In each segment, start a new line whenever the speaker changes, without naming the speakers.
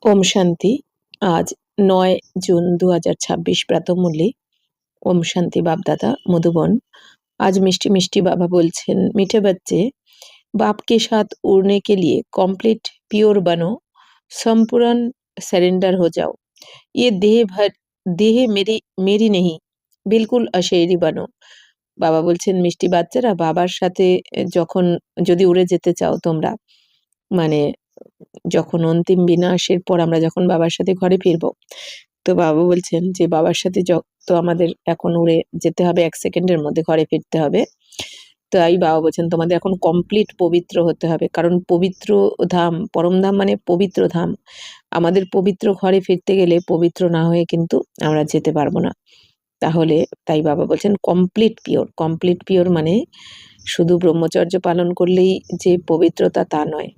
ওম শান্তি। আজ 9 জুন 2026 প্রাতঃমূল্যে ওম শান্তি बाप-दादा मधुबन। आज मिष्टी मिष्टी बाबा बोलছেন, मीठे बच्चे बाप के साथ उड़ने के लिए कंप्लीट प्योर बनो, संपूर्ण सरेंडर हो जाओ। ये देह मेरी मेरी नहीं, बिल्कुल अशरीरी बनो। বাবা বলছেন, মিষ্টি বাচ্চারা বাবার সাথে যখন যদি উড়ে যেতে চাও তোমরা, মানে যখন অন্তিম বিনাশের পর আমরা যখন বাবার সাথে ঘরে ফিরবো, তো বাবা বলছেন যে বাবার সাথে তো আমাদের এখন উড়ে যেতে হবে, 1 সেকেন্ডের মধ্যে ঘরে ফিরতে হবে। তাই বাবা বলছেন তোমাদের এখন কমপ্লিট পবিত্র হতে হবে, কারণ পবিত্র ধাম, পরমধাম মানে পবিত্র ধাম। আমাদের পবিত্র ঘরে ফিরতে গেলে পবিত্র না হয়ে কিন্তু আমরা যেতে পারবো না। তাহলে তাই বাবা বলছেন কমপ্লিট পিওর মানে শুধু ব্রহ্মচর্য পালন করলেই যে পবিত্রতা তা নয়।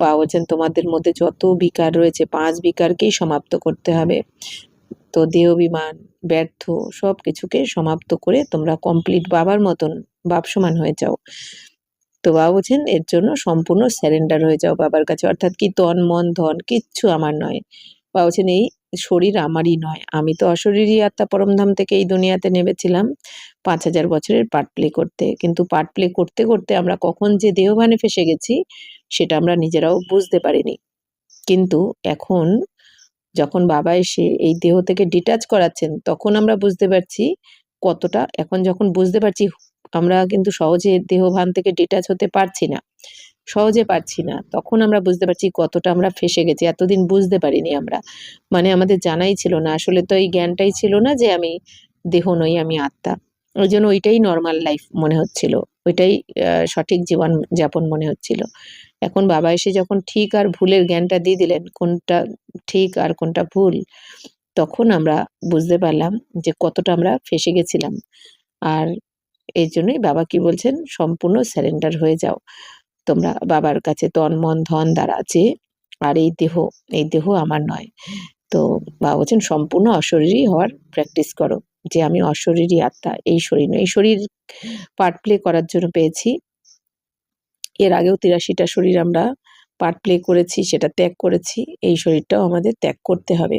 বাবা বলছেন তোমাদের মধ্যে যত বিকার রয়েছে 5 বিকারকেই সমাপ্ত করতে হবে। তো দেহাভিমান, ব্যর্থ সব কিছুকে সমাপ্ত করে তোমরা কমপ্লিট বাবার মতন বাপ সমান হয়ে যাও। তো বাবা বলছেন এর জন্য সম্পূর্ণ সারেন্ডার হয়ে যাও বাবার কাছে, অর্থাৎ কি তন মন ধন কিচ্ছু আমার নয়। বাবা বলছেন এই শরীর আমারই নয়, আমি তো অশরীরী আত্মা পরমধাম থেকে এই দুনিয়াতে নেমেছিলাম 5000 বছরের পার্ট প্লে করতে, কিন্তু পার্ট প্লে করতে করতে আমরা কখন যে দেহভানে ফেসে গেছি সেটা আমরা নিজেরাও বুঝতে পারিনি। কিন্তু এখন যখন বাবা এসে এই দেহ থেকে ডিটাচ করাচ্ছেন তখন আমরা বুঝতে পারছি কতটা, এখন যখন বুঝতে পারছি আমরা কিন্তু সহজে দেহভান থেকে ডিটাচ হতে পারছি না, সহজে পারছি না, তখন আমরা বুঝতে পারছি কতটা আমরা ফেসে গেছি। এতদিন বুঝতে পারিনি আমরা, মানে আমাদের জানাই ছিল না, আসলে তো এই জ্ঞানটাই ছিল না যে আমি দেহ নই, আমি আত্মা। ওই জন্য ওইটাই নর্মাল লাইফ মনে হচ্ছিল, ওইটাই সঠিক জীবন যাপন মনে হচ্ছিল। এখন বাবা এসে যখন ঠিক আর ভুলের জ্ঞানটা দিয়ে দিলেন, কোনটা ঠিক আর কোনটা ভুল, তখন আমরা বুঝতে পারলাম যে কতটা আমরা ফেসে গেছিলাম। আর এই জন্যই বাবা কি বলছেন, সম্পূর্ণ সারেন্ডার হয়ে যাও তোমরা বাবার কাছে তন মন ধন দ্বারা, যে আর এই দেহ আমার নয়। তো বাবা বলছেন সম্পূর্ণ অশরীরী হওয়ার প্র্যাকটিস করো, যে আমি অশরীরী আত্মা, এই শরীর নয়। এই শরীর পার্ট প্লে করার জন্য পেয়েছি, এর আগেও 83টা শরীর আমরা পার্ট প্লে করেছি, সেটা ত্যাগ করেছি, এই শরীরটাও আমাদের ত্যাগ করতে হবে।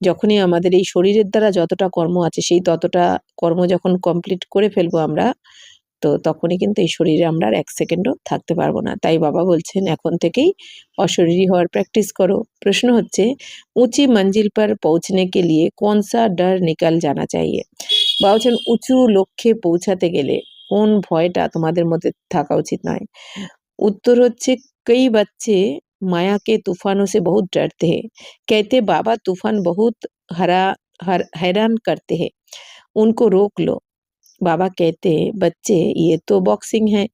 যখনই আমাদের এই শরীরের দ্বারা যতটা কর্ম আছে সেই ততটা কর্ম যখন কমপ্লিট করে ফেলবো আমরা, তো তখনই কিন্তু এই শরীরে আমরা আর 1 সেকেন্ডও থাকতে পারবো না। তাই বাবা বলছেন এখন থেকেই অশরীরী হওয়ার প্র্যাকটিস করো। প্রশ্ন হচ্ছে ऊंची मंजिल पर पहुंचने के लिए कौन सा डर निकल जाना चाहिए। বাবা বলছেন উঁচু লক্ষ্যে পৌঁছাতে গেলে কোন ভয়টা তোমাদের মধ্যে থাকা উচিত নয়। उत्तर হচ্ছে कई बच्चे माया के तूफानों से बहुत डरते हैं, कहते बाबा तूफान बहुत हैरान करते हैं, उनको रोक लो। बाबा कहते बच्चे ये तो बॉक्सिंग है,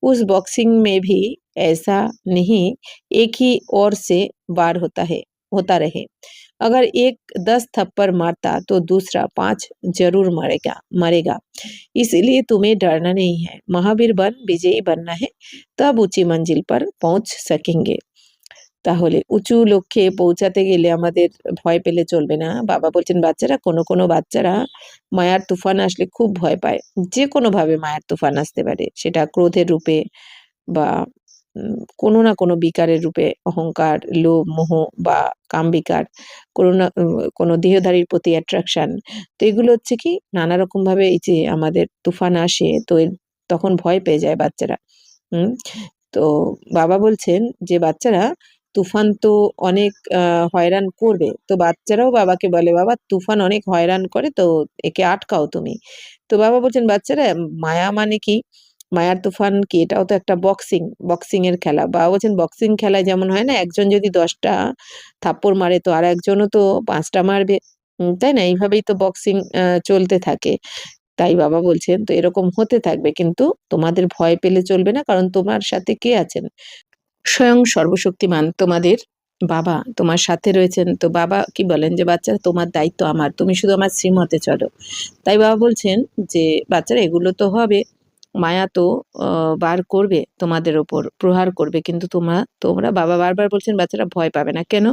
उस बॉक्सिंग में भी ऐसा नहीं एक ही ओर से वार होता रहे। अगर एक 10 थप्पड़ मारता तो दूसरा 5 जरूर मरेगा। इसलिए तुम्हें डरना नहीं है, महावीर बन विजयी बनना है, तब ऊंची मंजिल पर पहुंच सकेंगे। তাহলে উঁচু লক্ষ্যে পৌঁছাতে গেলে আমাদের ভয় পেলে চলবে না। বাবা বলছেন বাচ্চারা, কোনো বাচ্চারা মায়ার তুফান আসলে খুব ভয় পায়। যে কোনোভাবে মায়ার তুফান আসতে পারে, সেটা ক্রোধের রূপে বা কোনো না কোনো বিকারের রূপে, অহংকার, লোভ, মোহ বা কাম বিকার, কোনো দেহধারীর প্রতি অ্যাট্রাকশন। তো এগুলো হচ্ছে কি নানা রকমভাবে এই যে আমাদের তুফান আসে, তো তখন ভয় পেয়ে যায় বাচ্চারা। তো বাবা বলছেন যে বাচ্চারা তুফান তো অনেক হয়রান করবে, তো বাচ্চারাও বাবাকে বলে বাবা তুফান অনেক হয়রান করে, তো একে আটকাও তুমি। তো বাবা বলছেন বাচ্চারা মায়া মানে কি, মায়ার তুফান কি, এটাও তো একটা বক্সিং এর খেলা। বাবা বলছেন বক্সিং খেলায় যেমন হয় না, একজন যদি 10টা থাপ্পড় মারে তো আর একজনও তো 5টা মারবে, তাই না? এইভাবেই তো বক্সিং চলতে থাকে। তাই বাবা বলছেন তো এরকম হতে থাকবে, কিন্তু তোমাদের ভয় পেলে চলবে না, কারণ তোমার সাথে কে আছেন? স্বয়ং সর্বশক্তিমান তোমাদের বাবা তোমার সাথে রয়েছেন। তো বাবা কি বলেন যে বাচ্চারা তোমার দায়িত্ব আমার, তুমি শুধু আমার শ্রীমতে চলো। তাই বাবা বলছেন যে বাচ্চারা এগুলো তো হবে, মায়া তো বার করবে তোমাদের ওপর, প্রহার করবে, কিন্তু তোমরা বাবা বারবার বলছেন বাচ্চারা ভয় পাবে না। কেন?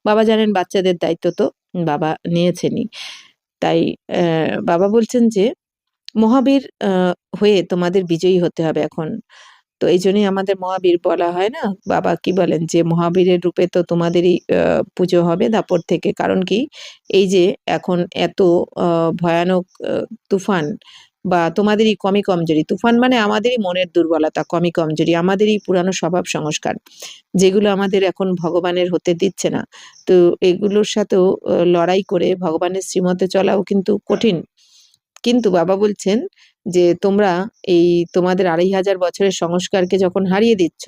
বাবা জানেন বাচ্চাদের দায়িত্ব তো বাবা নিয়েছেনই। তাই বাবা বলছেন যে মহাবীর হয়ে তোমাদের বিজয়ী হতে হবে এখন। তো এই জন্যই আমাদের মহাবীর বলা হয় না, বাবা কি বলেন যে মহাবীরের রূপে তো তোমাদেরই পুজো হবে দাপর থেকে। কারণ কি, এই যে এখন এত ভয়ানক তুফান বা তোমাদেরই কমি কমজোরি, তুফান মানে আমাদেরই মনের দুর্বলতা, কমি কমজোরি, আমাদেরই পুরানো স্বভাব সংস্কার, যেগুলো আমাদের এখন ভগবানের হতে দিচ্ছে না। তো এগুলোর সাথেও লড়াই করে ভগবানের শ্রীমতে চলাও কিন্তু কঠিন। কিন্তু বাবা বলছেন যে তোমরা এই তোমাদের 2500 বছরের সংস্কারকে যখন হারিয়ে দিচ্ছ,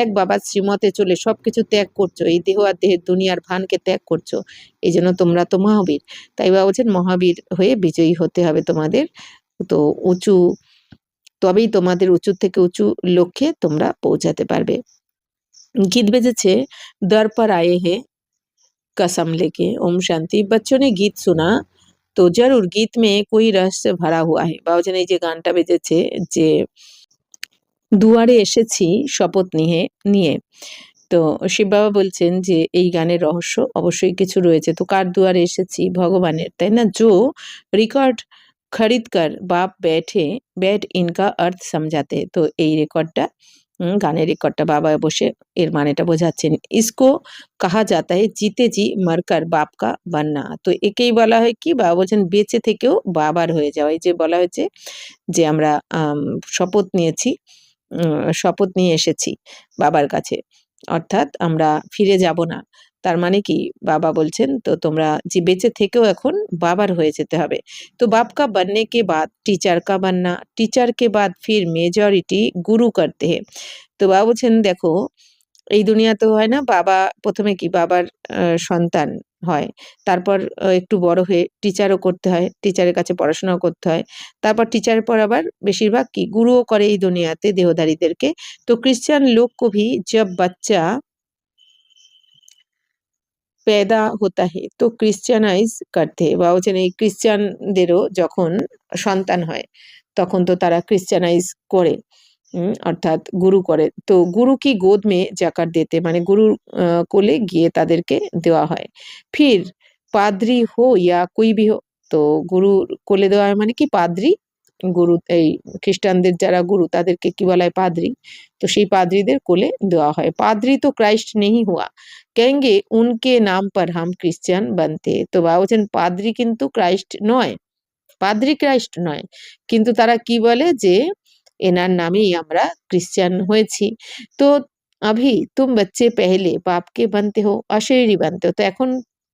এক বাবার শ্রীমতে চলে সবকিছু ত্যাগ করছো, এই দেহ আর দেহের দুনিয়ার ভানকে ত্যাগ করছো, এই জন্য তোমরা তো মহাবীর। তাই বাবা বলছেন মহাবীর হয়ে বিজয়ী হতে হবে তোমাদের। তো উঁচু, তবেই তোমাদের উঁচু থেকে উঁচু লক্ষ্যে তোমরা পৌঁছাতে পারবে। गीत बेजेছে दर पर आए हैं कसम लेके, ओम शांति। बच्चों ने गीत सुना तो जरूर गीत में कोई रहस्य भरा हुआ है। বাবাজান এই যে গানটা বেজেছে যে দুয়ারে এসেছি শপথ নিয়ে নিয়ে, তো শিব বাবা বলছেন যে এই গানের রহস্য অবশ্যই কিছু রয়েছে। তো কার দুয়ারে এসেছি? ভগবানের, তাই না? जो रिकॉर्ड खरीद कर बाप बैठ इनका अर्थ समझाते। তো এই রেকর্ডটা গানের রেকর্ডটা বাবা বসে এর মানেটা বোঝাচ্ছেন। ইসকো কাহা যাতা है जीते जी मरकर बाप का बनना। তো একেই বলা হয় কি, বাবা বলছেন বেঁচে থেকেও বাবার হয়ে যাওয়া। এই যে বলা হয়েছে যে আমরা শপথ নিয়েছি, শপথ নিয়ে এসেছি বাবার কাছে, অর্থাৎ আমরা ফিরে যাব না। তার মানে কি, বাবা বলছেন তো তোমরা যে বেঁচে থেকেও এখন বাবার হয়ে যেতে হবে। তো बाप का बनने के बाद टीचर का बनना, टीचर के बाद फिर मेजॉरिटी गुरु करते हैं। তো বাবা বলছেন দেখো, এই দুনিয়াতেও হয় না, বাবা প্রথমে কি বাবার সন্তান হয়, তারপর একটু বড় হয়ে টিচারও করতে হয়, টিচারের কাছে পড়াশোনাও করতে হয়, তারপর টিচারের পর আবার বেশিরভাগ কি গুরুও করে এই দুনিয়াতে দেহধারীদেরকে। তো क्रिश्चियन लोग को भी जब बच्चा पैदा होता है तो क्रिश्चियनाइज करते हैं। বাবা বলছেন এই ক্রিশ্চিয়ানদেরও যখন সন্তান হয় তখন তো তারা ক্রিশ্চিয়ানাইজ করে, অর্থাৎ গুরু করে। তো গুরু কি গোদ মে জাকার দিতে, মানে গুরুর কোলে গিয়ে তাদেরকে দেওয়া হয়। ফির পাদ্রি হো ইয়া কোই ভি হো, তো গুরুর কোলে দেওয়া হয় মানে কি পাদ্রি, গুরু এই খ্রিস্টানদের যারা গুরু তাদেরকে কি বলা হয়? পাদ্রি। তো সেই পাদ্রিদের কোলে দেওয়া হয়। পাদ্রি তো ক্রাইস্ট নেহি হুয়া, कहेंगे उनके नाम पर हम क्रिश्चियन बनते। তো বাবা বলছেন পাদ্রি কিন্তু ক্রাইস্ট নয়, পাদ্রি ক্রাইস্ট নয়, কিন্তু তারা কি বলে যে এনার নামেই আমরা ক্রিশ্চিয়ান হয়েছি। তো अभी तुम बच्चे पहले बाप के बनते हो अशरीरी बनते हो। তো এখন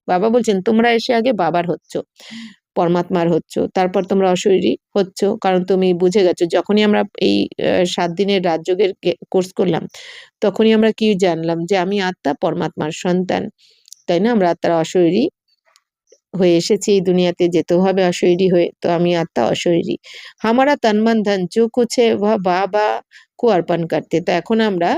বাবা বলছেন তোমরা এসে আগে বাবার হচ্ছ, পরমাত্মার হচ্ছ, তারপর তোমরা অশরীরী হচ্ছ। কারণ তুমি বুঝে গেছো, যখনই আমরা এই 7 দিনের রাজযোগের কোর্স করলাম তখনই আমরা কি জানলাম যে আমি আত্মা পরমাত্মার সন্তান, তাই না? আমরা আত্মারা অশরীরী হয়ে এসেছি এই দুনিয়াতে, যেতেও হবে অশরীরী হয়ে। তো আমি আত্মা অশরীরী। হামারা তন মন ধন जो कुछ है वह बाबा को अर्पण करते। তো এখন আমরা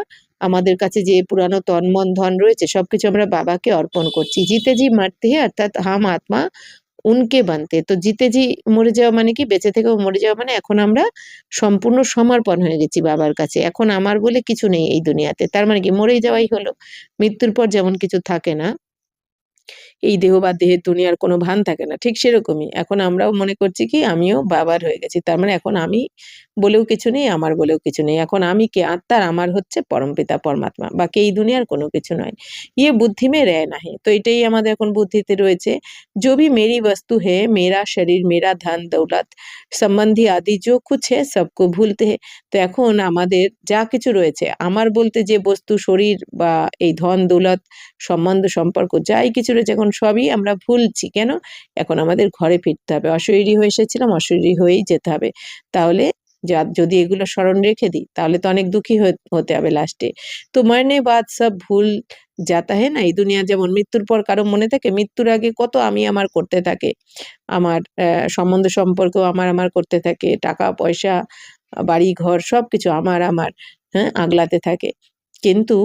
আমাদের কাছে যে পুরানো তন মন ধন রয়েছে সবকিছু আমরা বাবাকে অর্পণ করছি। जीते जी मरते हैं অর্থাৎ हम आत्मा उनके बनते। তো जीते जी মরে যাওয়া মানে কি, বেঁচে থেকেও মরে যাওয়া মানে এখন আমরা সম্পূর্ণ সমর্পণ হয়ে গেছি বাবার কাছে। এখন আমার বলে কিছু নেই এই দুনিয়াতে। তার মানে কি মরেই যাওয়াই হলো। মৃত্যুর পর যেমন কিছু থাকে না, এই দেহ বা দেহের দুনিয়ার কোনো ভান থাকে না, ঠিক সেরকমই এখন আমরাও মনে করছি কি আমিও বাবার হয়ে গেছি। তার মানে এখন আমি বলেও কিছু নেই, আমার বলেও কিছু নেই। এখন আমি কে? আত্মার আমার হচ্ছে পরমপিতা পরমাত্মা, বাকি এই দুনিয়ার কোনো কিছু নয়। ইয়ে বুদ্ধি মে रहना है। তো এটাই আমাদের এখন বুদ্ধিতে রয়েছে। जो भी मेरी वस्तु है, मेरा शरीर, मेरा धन दौलत সম্বন্ধী আদি जो कुछ है सबको भूलते हैं। তো এখন আমাদের যা কিছু রয়েছে, আমার বলতে যে বস্তু শরীর বা এই ধন দৌলত সম্বন্ধ সম্পর্ক যাই কিছু রয়েছে এখন সবই আমরা ভুলছি। কেন? এখন আমাদের ঘরে ফিরতে হবে। অশরীরী হয়ে এসেছিলাম, অশরীরী হয়েই যেতে হবে। তাহলে যদি এগুলো স্মরণ রেখে দিই তাহলে তো অনেক দুঃখী হতে হবে লাস্টে। তো মরনে বাদ সব ভুল যাতা है না, এই দুনিয়া যেমন মৃত্যুর পর কারো মনে থাকে, মৃত্যুর আগে কত আমি আমার করতে থাকে, আমার সম্বন্ধ সম্পর্ক আমার করতে থাকে, টাকা পয়সা বাড়ি ঘর সবকিছু আমার হ্যাঁ আগলাতে থাকে। কিন্তু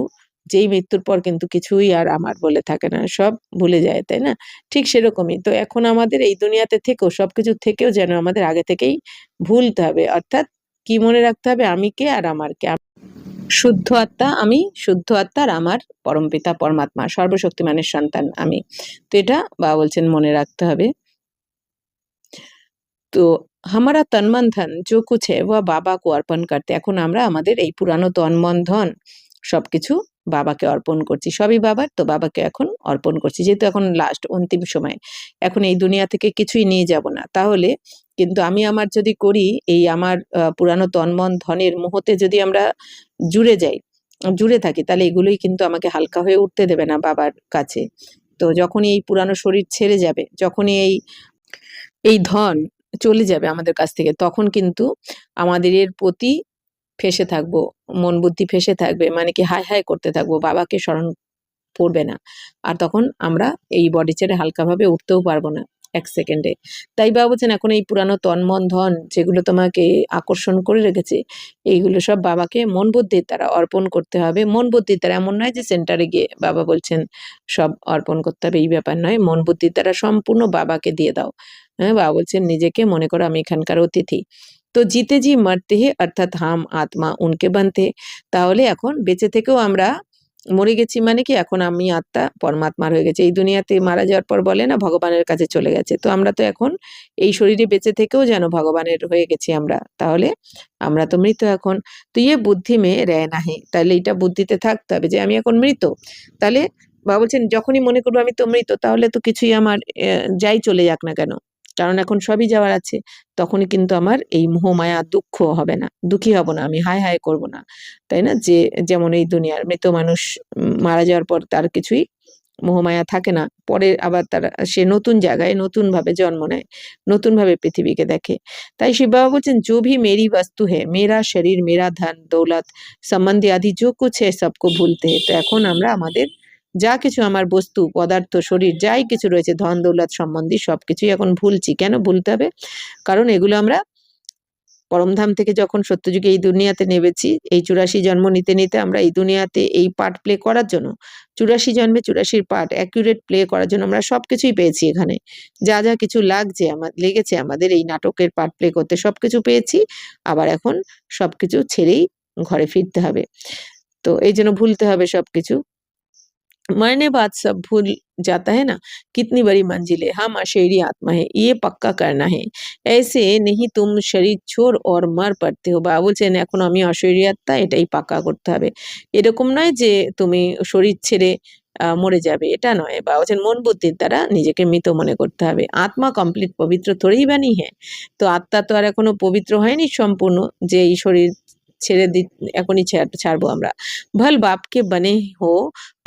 যেই মৃত্যুর পর কিন্তু কিছুই আর আমার বলে থাকে না, সব ভুলে যায়, তাই না? ঠিক সেরকমই তো এখন আমাদের এই দুনিয়াতে থেকেও সবকিছু থেকেও যেন আমাদের আগে থেকেই ভুলতে হবে, অর্থাৎ কি মনে রাখতে হবে? আমি কে আর আমার কে। শুদ্ধ আত্মা আমি, শুদ্ধ আত্মার আমার পরমপিতা পরমাত্মা, সর্বশক্তিমানের সন্তান আমি। তো এটা বাবা বলছেন মনে রাখতে হবে। তো हमारा तन मन धन जो कुछ है वह বাবা को अर्पण करते। এখন আমরা আমাদের এই পুরানো তন মন ধন সবকিছু বাবাকে অর্পণ করছি। সবই বাবার, তো বাবাকে এখন অর্পণ করছি। যেহেতু এখন লাস্ট অন্তিম সময়, এখন এই দুনিয়া থেকে কিছুই নিয়ে যাব না। তাহলে কিন্তু আমি আমার যদি করি, এই আমার পুরানো তন মন ধনের মোহতে যদি আমরা জুড়ে যাই, জুড়ে থাকি, তাহলে এগুলোই কিন্তু আমাকে হালকা হয়ে উঠতে দেবে না বাবার কাছে। তো যখনই এই পুরানো শরীর ছেড়ে যাবে, যখনই এই ধন চলে যাবে আমাদের কাছ থেকে, তখন কিন্তু আমাদের এর প্রতি ফেঁসে থাকবো, মন বুদ্ধি ফেঁসে থাকবে, মানে কি হায় হায় করতে থাকবো, বাবাকে স্মরণ পড়বে না। আর তখন আমরা এই বডি ছেড়ে হালকাভাবে উঠতেও পারবো না এক সেকেন্ডে। তাই বাবা বলছেন এখন এই পুরানো তন মন ধন যেগুলো তোমাকে আকর্ষণ করে রেখেছে, এইগুলো সব বাবাকে মন বুদ্ধির দ্বারা অর্পণ করতে হবে। মন বুদ্ধির দ্বারা, এমন নয় যে সেন্টারে গিয়ে বাবা বলছেন সব অর্পণ করতে হবে, এই ব্যাপার নয়। মন বুদ্ধির দ্বারা সম্পূর্ণ বাবাকে দিয়ে দাও। হ্যাঁ, বাবা বলছেন নিজেকে মনে করো আমি এখানকার অতিথি। তো জিতে জি মারতে হে অর্থাৎ হাম আত্মা উনকে বানতে। তাহলে এখন বেঁচে থেকেও আমরা মরে গেছি, মানে কি এখন আমি আত্মা পরমাত্মার হয়ে গেছে। এই দুনিয়াতে মারা যাওয়ার পর বলে না ভগবানের কাছে চলে গেছে, তো আমরা তো এখন এই শরীরে বেঁচে থেকেও যেন ভগবানের হয়ে গেছি আমরা। তাহলে আমরা তো মৃত এখন। তো ইয়ে বুদ্ধি মে রেয় নাহি, তাহলে এটা বুদ্ধিতে থাকতে হবে যে আমি এখন মৃত। তাহলে বাবা বলছেন যখনই মনে করবো আমি তো মৃত, তাহলে তো কিছুই আমার যাই চলে যাক না কেন, কারণ এখন সবই যাওয়ার আছে, তখনই কিন্তু আমার এই মোহ মায়া দুঃখ হবে না, দুঃখী হব না, আমি হায় হায় করব না। তাই না, যে যেমন এই দুনিয়ার মৃত মানুষ মারা যাওয়ার পর তার কিছুই মোহমায়া থাকে না, পরে আবার তারা সে নতুন জায়গায় নতুন ভাবে জন্ম নেয়, নতুন ভাবে পৃথিবীকে দেখে। তাই শিব বাবা বলছেন जो भी मेरी वस्तु है, मेरा शरीर, मेरा धन दौलत সম্বন্ধে আদি जो कुछ है सबको भूलते हैं। তো এখন আমরা আমাদের যা কিছু আমার বস্তু পদার্থ শরীর যাই কিছু রয়েছে ধন দৌলত সম্বন্ধী সবকিছুই এখন ভুলছি। কেন ভুলতে হবে? কারণ এগুলো আমরা পরমধাম থেকে যখন সত্যযুগে এই দুনিয়াতে নেমেছি, এই 84 জন্ম নিতে নিতে আমরা এই দুনিয়াতে এই পার্ট প্লে করার জন্য 84 জন্মে 84 পার্ট অ্যাকুরেট প্লে করার জন্য আমরা সবকিছুই পেয়েছি এখানে। যা যা কিছু লাগছে লেগেছে আমাদের এই নাটকের পার্ট প্লে করতে, সবকিছু পেয়েছি। আবার এখন সবকিছু ছেড়েই ঘরে ফিরতে হবে। তো এই জন্য ভুলতে হবে সবকিছু। मरने बाद सब भूल जाता है ना, कितनी बड़ी मंजिल है, हम अशरीरी आत्मा है, ये पक्का करना है। ऐसे नहीं तुम শরীর छोड़ और मर पड़ते हो। বাবা বলছেন এখন আমি অশরীরী আত্মা, এটাই পাক্কা করতে হবে। এরকম নয় যে তুমি শরীর ছেড়ে মরে যাবে, এটা নয়। বাবা বলছেন মন বুদ্ধির দ্বারা নিজেকে মৃত মনে করতে হবে। আত্মা কমপ্লিট পবিত্র থোড়েই বানি হ্যাঁ, তো আত্মা তো আর এখনো পবিত্র হয়নি সম্পূর্ণ, যে এই শরীর ছেড়ে এখনই ছাড়বো আমরা। ভল বাপকে বনে হো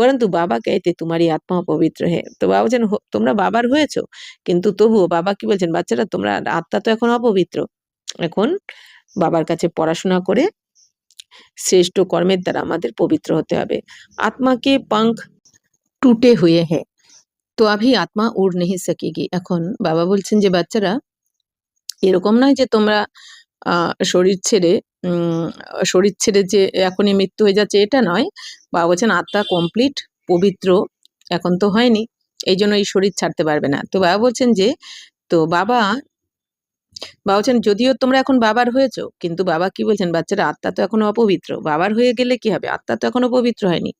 পরন্তু বাবা कहते तुम्हारी आत्मा पवित्र है। তো বাবা বলছেন তোমরা বাবার হয়েছো, কিন্তু তবুও বাবা কি বলছেন, বাচ্চারা তোমরা আত্মা তো এখন অপবিত্র। এখন বাবার কাছে পড়াশোনা করে শ্রেষ্ঠ কর্মের দ্বারা আমাদের পবিত্র হতে হবে। আত্মাকে पंख टूटे हुए है তো अभी आत्मा उड़ नहीं सकेगी। এখন বাবা বলছেন যে বাচ্চারা এরকম নয় যে তোমরা শরীর ছেড়ে শরীর ছেড়ে যে এখনই মৃত্যু হয়ে যাচ্ছে, এটা নয়। বাবা বলছেন আত্মা কমপ্লিট পবিত্র এখন তো হয়নি, এই জন্য এই শরীর ছাড়তে পারবে না। তো বাবা বলছেন যে তো বাবা বলছেন যদিও তোমরা এখন বাবার হয়েছো, কিন্তু বাবা কি বলছেন, বাচ্চারা আত্মা তো এখনো অপবিত্র। বাবার হয়ে গেলে কি হবে, আত্মা তো এখনো পবিত্র হয়নি।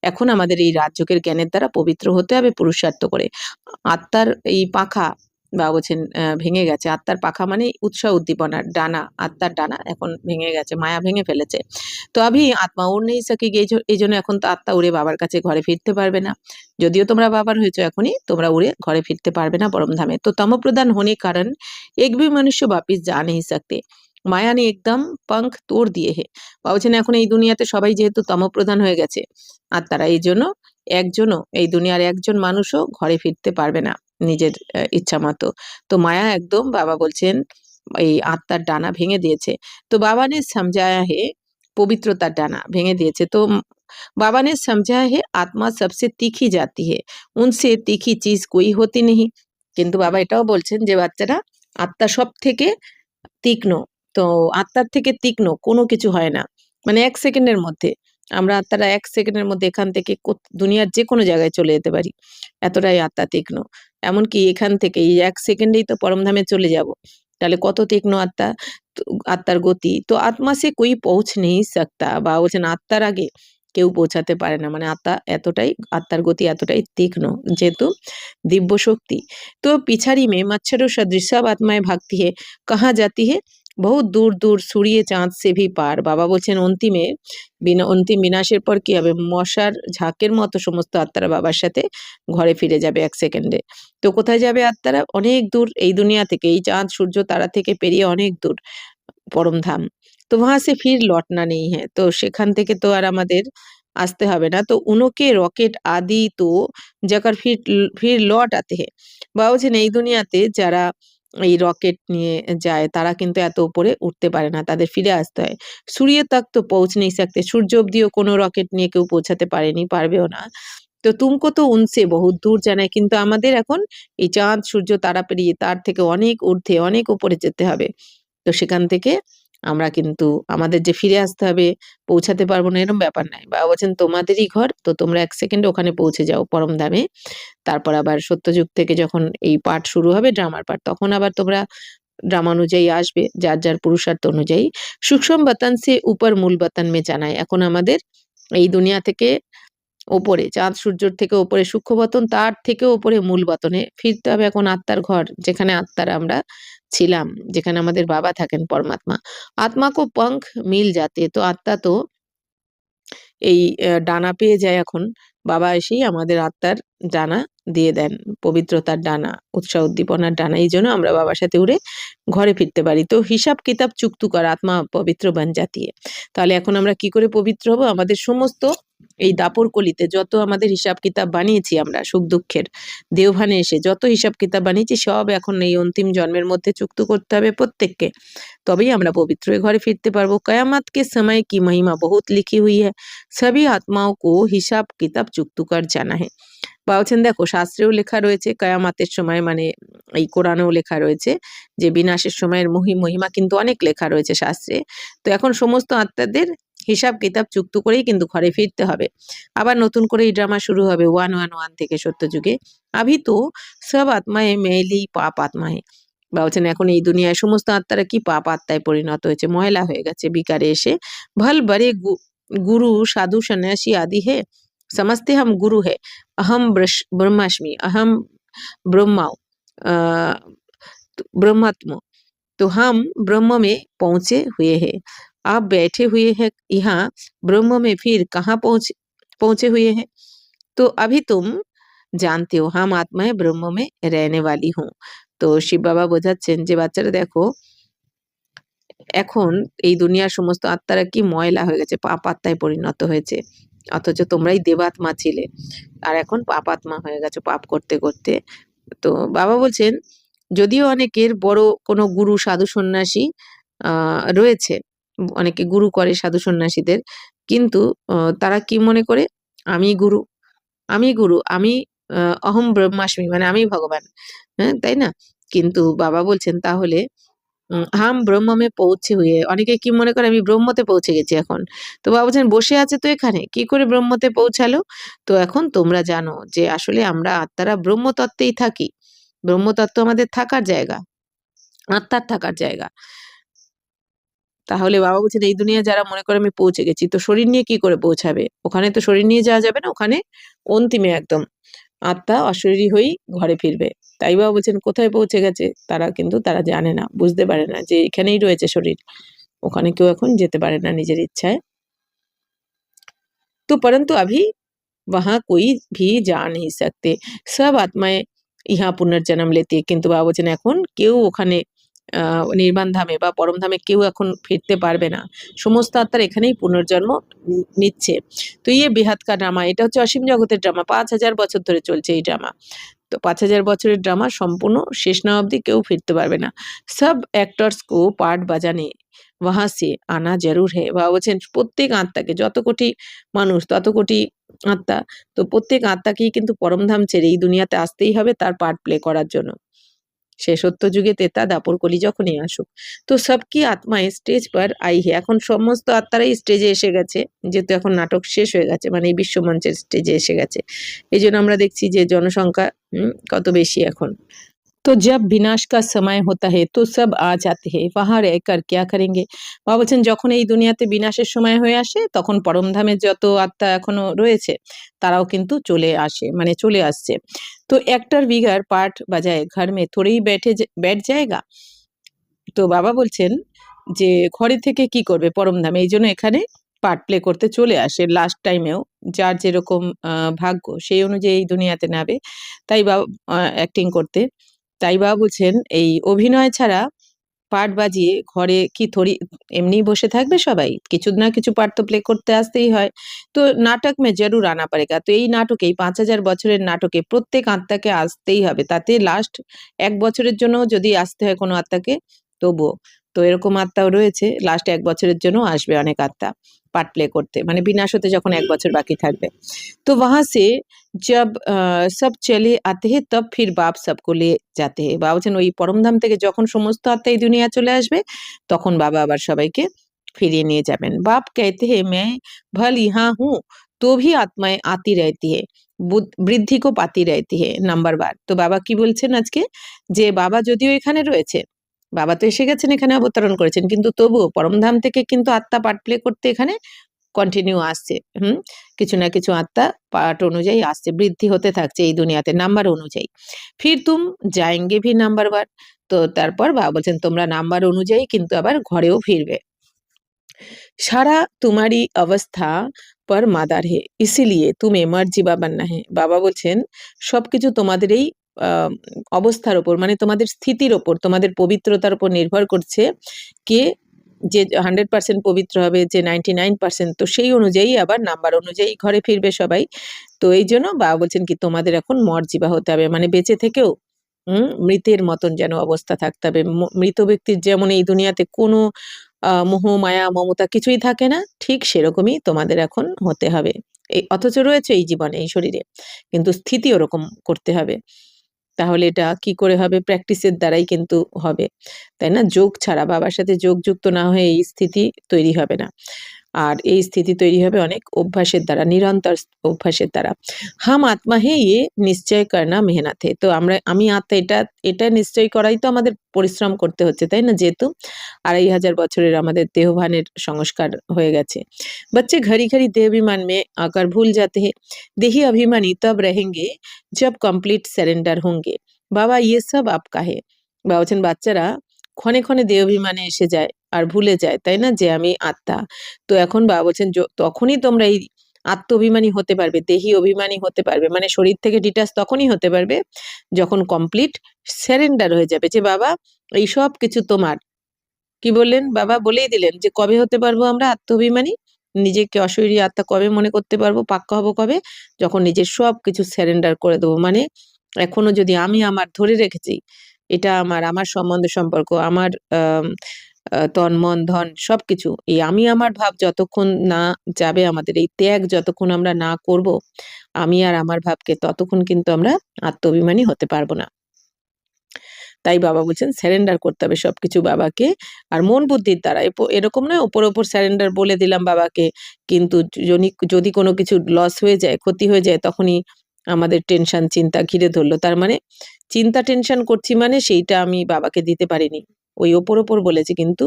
এখন আমাদের এই রাজযোগের জ্ঞানের দ্বারা পবিত্র হতে হবে পুরুষার্থ করে। আত্মার এই পাখা বাবা বলছেন ভেঙে গেছে। আত্মার পাখা মানে উৎসাহ উদ্দীপনার ডানা, আত্মার ডানা এখন ভেঙে গেছে, মায়া ভেঙে ফেলেছে। তো আমি আত্মা উড় নেই সকি, এই জন্য এখন তো আত্মা উড়ে বাবার কাছে ঘরে ফিরতে পারবে না। যদিও তোমরা বাবার হয়েছো, এখনই তোমরা উড়ে ঘরে ফিরতে পারবে না পরমধামে। তো তমপ্রধান হোনে কারণ एक भी मनुष्य वापिस जा नहीं सकते, মায়া নে একদম পঙ্খ তোড় দিয়ে হে। বলছেন এখন এই দুনিয়াতে সবাই যেহেতু তমপ্রধান হয়ে গেছে আত্মারা, এই জন্য একজনও এই দুনিয়ার একজন মানুষও ঘরে ফিরতে পারবে না নিজের ইচ্ছা মতো। তো মায়া একদম বাবা বলছেন এই আত্মার ডানা ভেঙে দিয়েছে। তো বাবা নে সমঝায়া হে, পবিত্রতার ডানা ভেঙে দিয়েছে। তো बाबा ने समझाया है आत्मा सबसे तीखी जाती है, उनसे तीखी चीज कोई होती नहीं। কিন্তু বাবা এটাও বলছেন যে বাচ্চারা আত্মা সব থেকে তীক্ষ্ণ, তো আত্মার থেকে তীক্ষ্ণ কোনো কিছু হয় না। মানে এক সেকেন্ডের মধ্যে আমরা আত্মারা এক সেকেন্ডের মধ্যে এখান থেকে দুনিয়ার যে কোনো জায়গায় চলে যেতে পারি, এতটাই আত্মা তীক্ষ্ণ। এমনকি এখান থেকে এই এক সেকেন্ডেই তো পরমধামে চলে যাব, তাহলে কত তীক্ষ্ণ আত্মা, আত্মার গতি। তো আত্মা সে কোই পৌঁছ নেই সকতা। বা বলছেন আত্মার আগে কেউ পৌঁছাতে পারে না, মানে আত্মার গতি এতটাই তীক্ষ্ণ, যেহেতু দিব্য শক্তি। তো পিছাড়ি মে মচ্ছরো সদৃশ সব আত্মায় ভাগতি হে, কাহা জাতি হে, বহুত দূর দূর সুড়িয়ে চাঁদ সে ভি পার। বাবা বলছেন অন্তিম বিনাশের পর কি হবে, মশার ঝাঁকের মতো সমস্ত আত্মারা বাবার সাথে ঘরে ফিরে যাবে 1 সেকেন্ডে। তো কোথায় যাবে আত্মারা? অনেক দূর, এই দুনিয়া থেকে, এই চাঁদ সূর্য তারা থেকে পেরিয়ে অনেক দূর পরম ধাম। তো वहां से फिर लौटना नहीं है, তো সেখান থেকে তো আর আমাদের আসতে হবে না। তো উনকে রকেট আদি তো যাকার ফির লট আতে হে। বাবা বলছেন এই দুনিয়াতে যারা এই রকেট নিয়ে যায় তারা কিন্তু এত উপরে উঠতে পারে না, তাদের ফিরে আসতে হয়। সূর্য তক তো পৌঁছ নেই সকতে, সূর্য অব্দিও কোনো রকেট নিয়ে কেউ পৌঁছাতে পারেনি, পারবেও না। তো তুমকো তো উনসে বহুত দূর জানায়, কিন্তু আমাদের এখন এই চাঁদ সূর্য তারা পেরিয়ে তার থেকে অনেক ঊর্ধ্বে, অনেক উপরে যেতে হবে। তো সেখান থেকে আমরা কিন্তু আমাদের যে ফিরে আসতে হবে, পৌঁছাতে পারবো না এরকম ব্যাপার নাই। বাবা বলছেন তোমাদেরই ঘর, তো তোমরা 1 সেকেন্ডে ওখানে পৌঁছে যাও পরম ধামে। তারপর আবার সত্যযুগ থেকে যখন এই পাঠ শুরু হবে, ড্রামার পাঠ, তখন আবার তোমরা ড্রামা অনুযায়ী আসবে, যার যার পুরুষার্থ অনুযায়ী। সূক্ষ্ম বতন সে উপর মূল বতন মে জানায়, এখন আমাদের এই দুনিয়া থেকে ওপরে, চাঁদ সূর্যের থেকে ওপরে সূক্ষ্ম বতন, তার থেকেও ওপরে মূল বতনে ফিরতে হবে। এখন আত্মার ঘর, যেখানে আত্মারা আমরা ছিলাম, যেখানে আমাদের বাবা থাকেন পরমাত্মা। আত্মা কো পঙ্খ মিল যাতে, তো আত্মা তো এই ডানা পেয়ে যায় এখন। বাবা এসেই আমাদের আত্মার ডানা দিয়ে দেন, পবিত্রতার ডানা, উৎসাহ উদ্দীপনার ডানা। এই জন্য আমরা বাবার সাথে উড়ে ঘরে ফিরতে পারি। তো হিসাব কিতাব চুক্তু কর আত্মা পবিত্র বান জাতি है। তাহলে এখন আমরা কি করে পবিত্র হব? আমাদের সমস্ত এই দাপর কলিতে যত আমাদের হিসাব কিতাব বানিয়েছি আমরা সুখ দুঃখের, দেওভানে এসে যত হিসাব কিতাব বানিয়েছি সব এখন এই অন্তিম জন্মের মধ্যে চুক্ত করতে হবে প্রত্যেককে, তবেই আমরা পবিত্র হয়ে ঘরে ফিরতে পারবো। कयामत के समय की महिमा बहुत लिखी हुई है, सभी आत्माओं को हिसाब किताब चुकतू कर जाना है। বা বলছেন দেখো শাস্ত্রেও লেখা রয়েছে, কয়ামাতের সময় মানে এই কোরআনেও লেখা রয়েছে যে বিনাশের সময়ের মহিমা কিন্তু অনেক লেখা রয়েছে শাস্ত্রে। তো এখন সমস্ত আত্মাদের হিসাব কিতাব চুক্ত করেই কিন্তু ঘরে ফিরতে হবে। আবার নতুন করে এই ড্রামা শুরু হবে 111 থেকে সত্যযুগে। আভি তো সব আত্মায় মেলি পাপ আত্মায়, বা বলছেন এখন এই দুনিয়ায় সমস্ত আত্মারা কি পাপ আত্মায় পরিণত হয়েছে, ময়লা হয়ে গেছে বিকারে এসে। ভল বরে গুরু সাধু সন্ন্যাসী আদি হে, समझते हम गुरु है, अहम ब्रह्मास्मि, अहम ब्रह्माओ ब्रह्मात्म, तो हम ब्रह्म में पहुंचे हुए हैं। आप बैठे हुए हैं यहाँ ब्रह्म में, फिर कहाँ पहुंचे हुए हैं? तो अभी तुम जानते हो हम आत्माएं ब्रह्म में रहने वाली हूँ। তো শিব বাবা বোঝাচ্ছেন যে বাচ্চারা দেখো এখন এই দুনিয়ার সমস্ত আত্মারা কি ময়লা হয়ে গেছে, পাপ আত্মায় পরিণত হয়েছে, অথচ তোমরাই দেবাত্মা ছিলে আর এখন পাপ আত্মা হয়ে গেছো পাপ করতে করতে। তো বাবা বলছেন যদিও অনেকের বড় কোনো গুরু সাধু সন্ন্যাসী রয়েছে, অনেকে গুরু করে সাধু সন্ন্যাসীদের, কিন্তু তারা কি মনে করে আমি গুরু, আমি অহম ব্রহ্মাস্মি, মানে আমি ভগবান, হ্যাঁ তাই না? কিন্তু বাবা বলছেন তাহলে হাম ব্রহ্মমে পৌঁছে হয়ে, অনেকে কি মনে করে আমি ব্রহ্মতে পৌঁছে গেছি এখন। তো বাবা বলছেন বসে আছে তো এখানে, কি করে ব্রহ্মতে পৌঁছালো? তো এখন তোমরা জানো যে আসলে আমরা আত্মারা ব্রহ্মতত্ত্বেই থাকি, ব্রহ্মতত্ত্ব আমাদের থাকার জায়গা, আত্মার থাকার জায়গা। তাহলে বাবা বলছেন এই দুনিয়া যারা মনে করে আমি পৌঁছে গেছি, তো শরীর নিয়ে কি করে পৌঁছাবে? ওখানে তো শরীর নিয়ে যাওয়া যাবে না, ওখানে অন্তিমে একদম আত্মা অশরীরী হয়েই ঘরে ফিরবে। তাই বাবা বলছেন কোথায় পৌঁছে গেছে তারা জানে না, বুঝতে পারে না যে এখানেই রয়েছে শরীর, ওখানে কেউ এখন যেতে পারে না নিজের ইচ্ছায়। তো परंतु अभी वहां कोई भी जा नहीं सकते, सब आत्माएं ইহা পুনর্জন্ম লেতে, কিন্তু বাবা বলছেন এখন কেউ ওখানে নির্বাণ ধামে বা পরম ধামে কেউ এখন ফিরতে পারবে না, সমস্ত আত্মার এখানেই পুনর্জন্ম নিচ্ছে। তো ইয়ে বেহাত কা ড্রামা, এটা হচ্ছে অসীম জগতের ড্রামা, 5000 বছর ধরে চলছে এই ড্রামা। তো 5000 বছরের ড্রামা সম্পূর্ণ শেষ না অবধি কেউ ফিরতে পারবে না। সব অ্যাক্টর্স কো পার্ট বাজানে वहां से आना जरूर है। বাবা বলছেন প্রত্যেক আত্মাকে, যত কোটি মানুষ তত কোটি আত্মা, তো প্রত্যেক আত্মাকেই কিন্তু পরমধাম ছেড়ে এই দুনিয়াতে আসতেই হবে তার পার্ট প্লে করার জন্য। সে সত্য যুগে তেতা দাপর কলি যখনই আসুক। তো সবকি আত্মায় স্টেজ পর আই হে, এখন সমস্ত আত্মারাই স্টেজে এসে গেছে, যেহেতু এখন নাটক শেষ হয়ে গেছে, মানে এই বিশ্বমঞ্চের স্টেজে এসে গেছে। এই জন্য আমরা দেখছি যে জনসংখ্যা কত বেশি এখন। तो जब विनाश का समय होता है तो सब आ जाते हैं, वहाँ रहकर क्या करेंगे? বাবা বলছেন যখন এই দুনিয়াতে বিনাশের সময় হয়ে আসে তখন পরমধামে যত আত্মা এখনো রয়েছে তারাও কিন্তু চলে আসে, মানে চলে আসছে। तो एक्टर बिगर पार्ट बजाए घर में थोड़ी ही बैठ जाएगा। তো বাবা বলছেন যে ঘরে থেকে কি করবে পরমধামে, এইজন্য এখানে পার্ট প্লে করতে চলে আসে লাস্ট টাইমেও। যার যেরকম ভাগ্য সেই অনুযায়ী এই দুনিয়াতে নামে, তাই বাবা অ্যাক্টিং করতে। তাই বাবা বলছেন এই অভিনয় ছাড়া পার্ট বাজিয়ে ঘরে কি থোড়ি এমনিই বসে থাকবে সবাই? কিছু না কিছু পার্ট তো প্লে করতে আসতেই হয়। তো নাটক মে জরুর আনা পড়েগা। তো এই নাটকেই ৫,০০০ বছরের নাটকে প্রত্যেক আত্মাকে আসতেই হবে। তাতে লাস্ট ১ বছরের জন্যও যদি আসতে হয় কোনো আত্মাকে তবুও। তো এরকম আত্মাও রয়েছে, লাস্ট ১ বছরের জন্যও আসবে অনেক আত্মা পার্ট প্লে করতে। মানে বিনাশ হতে যখন ১ বছর বাকি থাকবে। तो वहाँ से जब सब चले आते हैं तब फिर बाप सबको ले जाते हैं। বাবা বলছেন ওই পরমধাম থেকে যখন সমস্ত আত্মা এই দুনিয়া চলে আসবে তখন বাবা আবার সবাইকে ফিরিয়ে নিয়ে যাবেন। बाप कहते हैं मैं भल यहाँ हूँ तो भी आत्माएं आती रहती है, বৃদ্ধি को पाती रहती है নাম্বার বার। তো বাবা কি বলছেন আজকে যে বাবা যদিও এখানে রয়েছে, বাবা তো এসে গেছেন, এখানে অবতরণ করেছেন, কিন্তু তবুও পরমধাম থেকে কিন্তু আত্মা পার্ট প্লে করতে এখানে কন্টিনিউ আসছে। কিছু না কিছু আত্মা পার্ট অনুযায়ী আসছে, বৃদ্ধি হতে থাকছে এই দুনিয়াতে নাম্বার অনুযায়ী। ফির তুম যায়েঙ্গে ভি নাম্বার বার। তো তারপর বাবা বলছেন তোমরা নাম্বার অনুযায়ী কিন্তু আবার ঘরেও ফিরবে। সারা তোমারই অবস্থা পর মাদার হে ইসিলিয়ে তুমি মার্জিবা বান্না হে। বাবা বলছেন সবকিছু তোমাদের এই অবস্থার ওপর, মানে তোমাদের স্থিতির ওপর, তোমাদের পবিত্রতার উপর নির্ভর করছে কে যে 100% পবিত্র হবে, যে 99%, তো সেই অনুযায়ী আবার নাম্বার অনুযায়ী ঘরে ফিরবে সবাই। তো এই জন্য বাবা বলছেন কি তোমাদের এখন মর্জিবা হতে হবে, মানে বেঁচে থেকেও মৃতের মতন যেন অবস্থা থাকতে হবে। মৃত ব্যক্তির যেমন এই দুনিয়াতে কোনো মোহ মায়া মমতা কিছুই থাকে না, ঠিক সেরকমই তোমাদের এখন হতে হবে। এই অথচ রয়েছে এই জীবনে এই শরীরে, কিন্তু স্থিতি ওরকম করতে হবে। তাহলে এটা কি করে হবে? প্র্যাকটিসের দ্বারাই কিন্তু হবে, তাই না? যোগ ছাড়া, বাবার সাথে যোগযুক্ত না হয়ে এই স্থিতি তৈরি হবে না। আর এই স্থিতি তৈরি হবে অনেক অভ্যাসের দ্বারা, নিরন্তর অভ্যাসের দ্বারা। হাম আত্মা হে ইয়ে নিশ্চয় করনা মেহনত হে। তো আমি আত্মা, এটা নিশ্চয় করাই তো আমাদের পরিশ্রম করতে হচ্ছে, তাই না? যেহেতু ২,৫০০ বছরের আমাদের দেহভানের সংস্কার হয়ে গেছে। बच्चे घड़ी घड़ी देह अभिमान में आकर भूल जाते हैं। देही अभिमानी तब रहेंगे जब कंप्लीट सरेंडर होंगे। বাবা ये सब आपका है। বাবা বলছেন বাচ্চারা ক্ষণে ক্ষণে দেহ অভিমানে এসে যায় আর ভুলে যায়, তাই না, যে আমি আত্মা। তো এখন বাবা বলছেন তখনই তোমরা এই আত্ম অভিমানী হতে পারবে, দেহি অভিমানী হতে পারবে, মানে শরীর থেকে ডিটাচ তখনই হতে পারবে যখন কমপ্লিট সারেন্ডার হয়ে যাবে যে বাবা এই সব কিছু তোমার। কি বললেন? বাবা বলেই দিলেন যে কবে হতে পারবো আমরা আত্মাভিমানী? নিজেকে অশরীরী আত্মা কবে মনে করতে পারবো? পাক্কা হবো কবে? যখন নিজের সবকিছু সারেন্ডার করে দেবো। মানে এখনো যদি আমি আমার ধরে রেখেছি, এটা আমার সম্বন্ধ সম্পর্ক, আমার আম তন, মন, ধন সবকিছু। এই আমি আমার ভাব যতক্ষণ না যাবে, আমাদের এই ত্যাগ যতক্ষণ আমরা না করব, আমি আর আমার ভাবকে, ততক্ষণ কিন্তু আমরা আত্মাভিমানী হতে পারবো না। তাই বাবা বলছেন সারেন্ডার করতে হবে সবকিছু বাবাকে, আর মন বুদ্ধির দ্বারা। এরকম নয় ওপর সারেন্ডার বলে দিলাম বাবাকে, কিন্তু যদি কোনো কিছু লস হয়ে যায়, ক্ষতি হয়ে যায়, তখনই আমাদের টেনশন চিন্তা ঘিরে ধরলো। তার মানে চিন্তা টেনশন করছি মানে সেইটা আমি বাবাকে দিতে পারিনি। ওই ওপর বলেছি, কিন্তু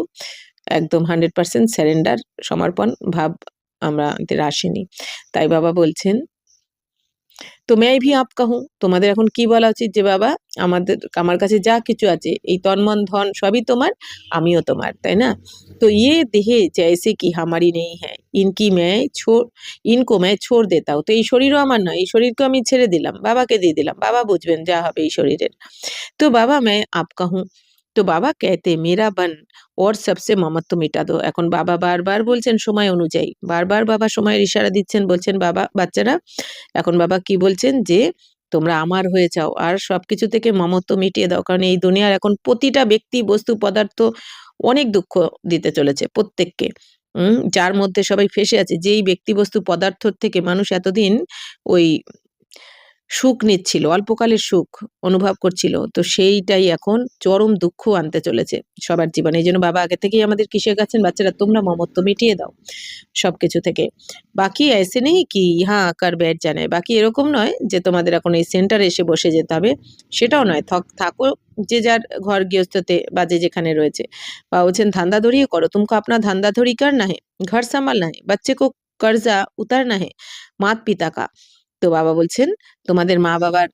একদম 100% সারেন্ডার, সমর্পণ ভাব আমাদের আসেনি। তাই বাবা বলছেন তো मैं भी आपका हूँ। তোমাদের এখন কি বলা উচিত যে বাবা আমার কাছে যা কিছু আছে, এই তন মন ধন সবই তোমার, আমিও তোমার, তাই না? তো ये देह जैसे कि हमारी नहीं है, इनको मैं छोड़ देता हूँ। তো এই শরীরও আমার নয়, এই শরীরকে আমি ছেড়ে দিলাম, বাবাকে দিয়ে দিলাম, বাবা বুঝবেন যা হবে এই শরীরের। তো বাবা मैं आपका हूँ। তো বাবা कहते मेरा बन और सबसे ममत्व मिटा दो। এখন বাবা বারবার বলছেন সময় অনুযায়ী, বারবার বাবা সময়ের ইশারা দিচ্ছেন, বলছেন বাবা বাচ্চারা, এখন বাবা কি বলছেন যে তোমরা আমার হয়ে যাও আর সবকিছু থেকে মমত্ব মিটিয়ে দাও। কারণ এই দুনিয়ার এখন প্রতিটা ব্যক্তি, বস্তু, পদার্থ অনেক দুঃখ দিতে চলেছে প্রত্যেককে। যার মধ্যে সবাই ফেঁসে আছে, যেই ব্যক্তি, বস্তু, পদার্থ থেকে মানুষ এতদিন ওই সুখ নিচ্ছিল, অল্পকালের সুখ অনুভব করছিল। তো সেইটাই এখন চরম দুঃখ আনতে চলেছে সবার জীবনে। এইজন্য বাবা আগে থেকেই আমাদের কি শেখাচ্ছেন, বাচ্চারা তোমরা মমত্ব মিটিয়ে দাও সবকিছু থেকে। বাকি ऐसे नहीं कि यहाँ आकर बैठ जाना है। বাকি এরকম নয় যে তোমাদের এখন এই সেন্টারে এসে বসে যেতে হবে, সেটাও নয়। থাকো যে যার ঘর গৃহস্থতে বা যে যেখানে রয়েছে। বাবা বলছেন ধান্দাধড়িও করো, तुमको अपना धांधाधड़ी करना है, घर संभालना है, बच्चे को कर्जा उतारना है माता पिता का। তো বাবা বলছেন তোমাদের মা-বাবার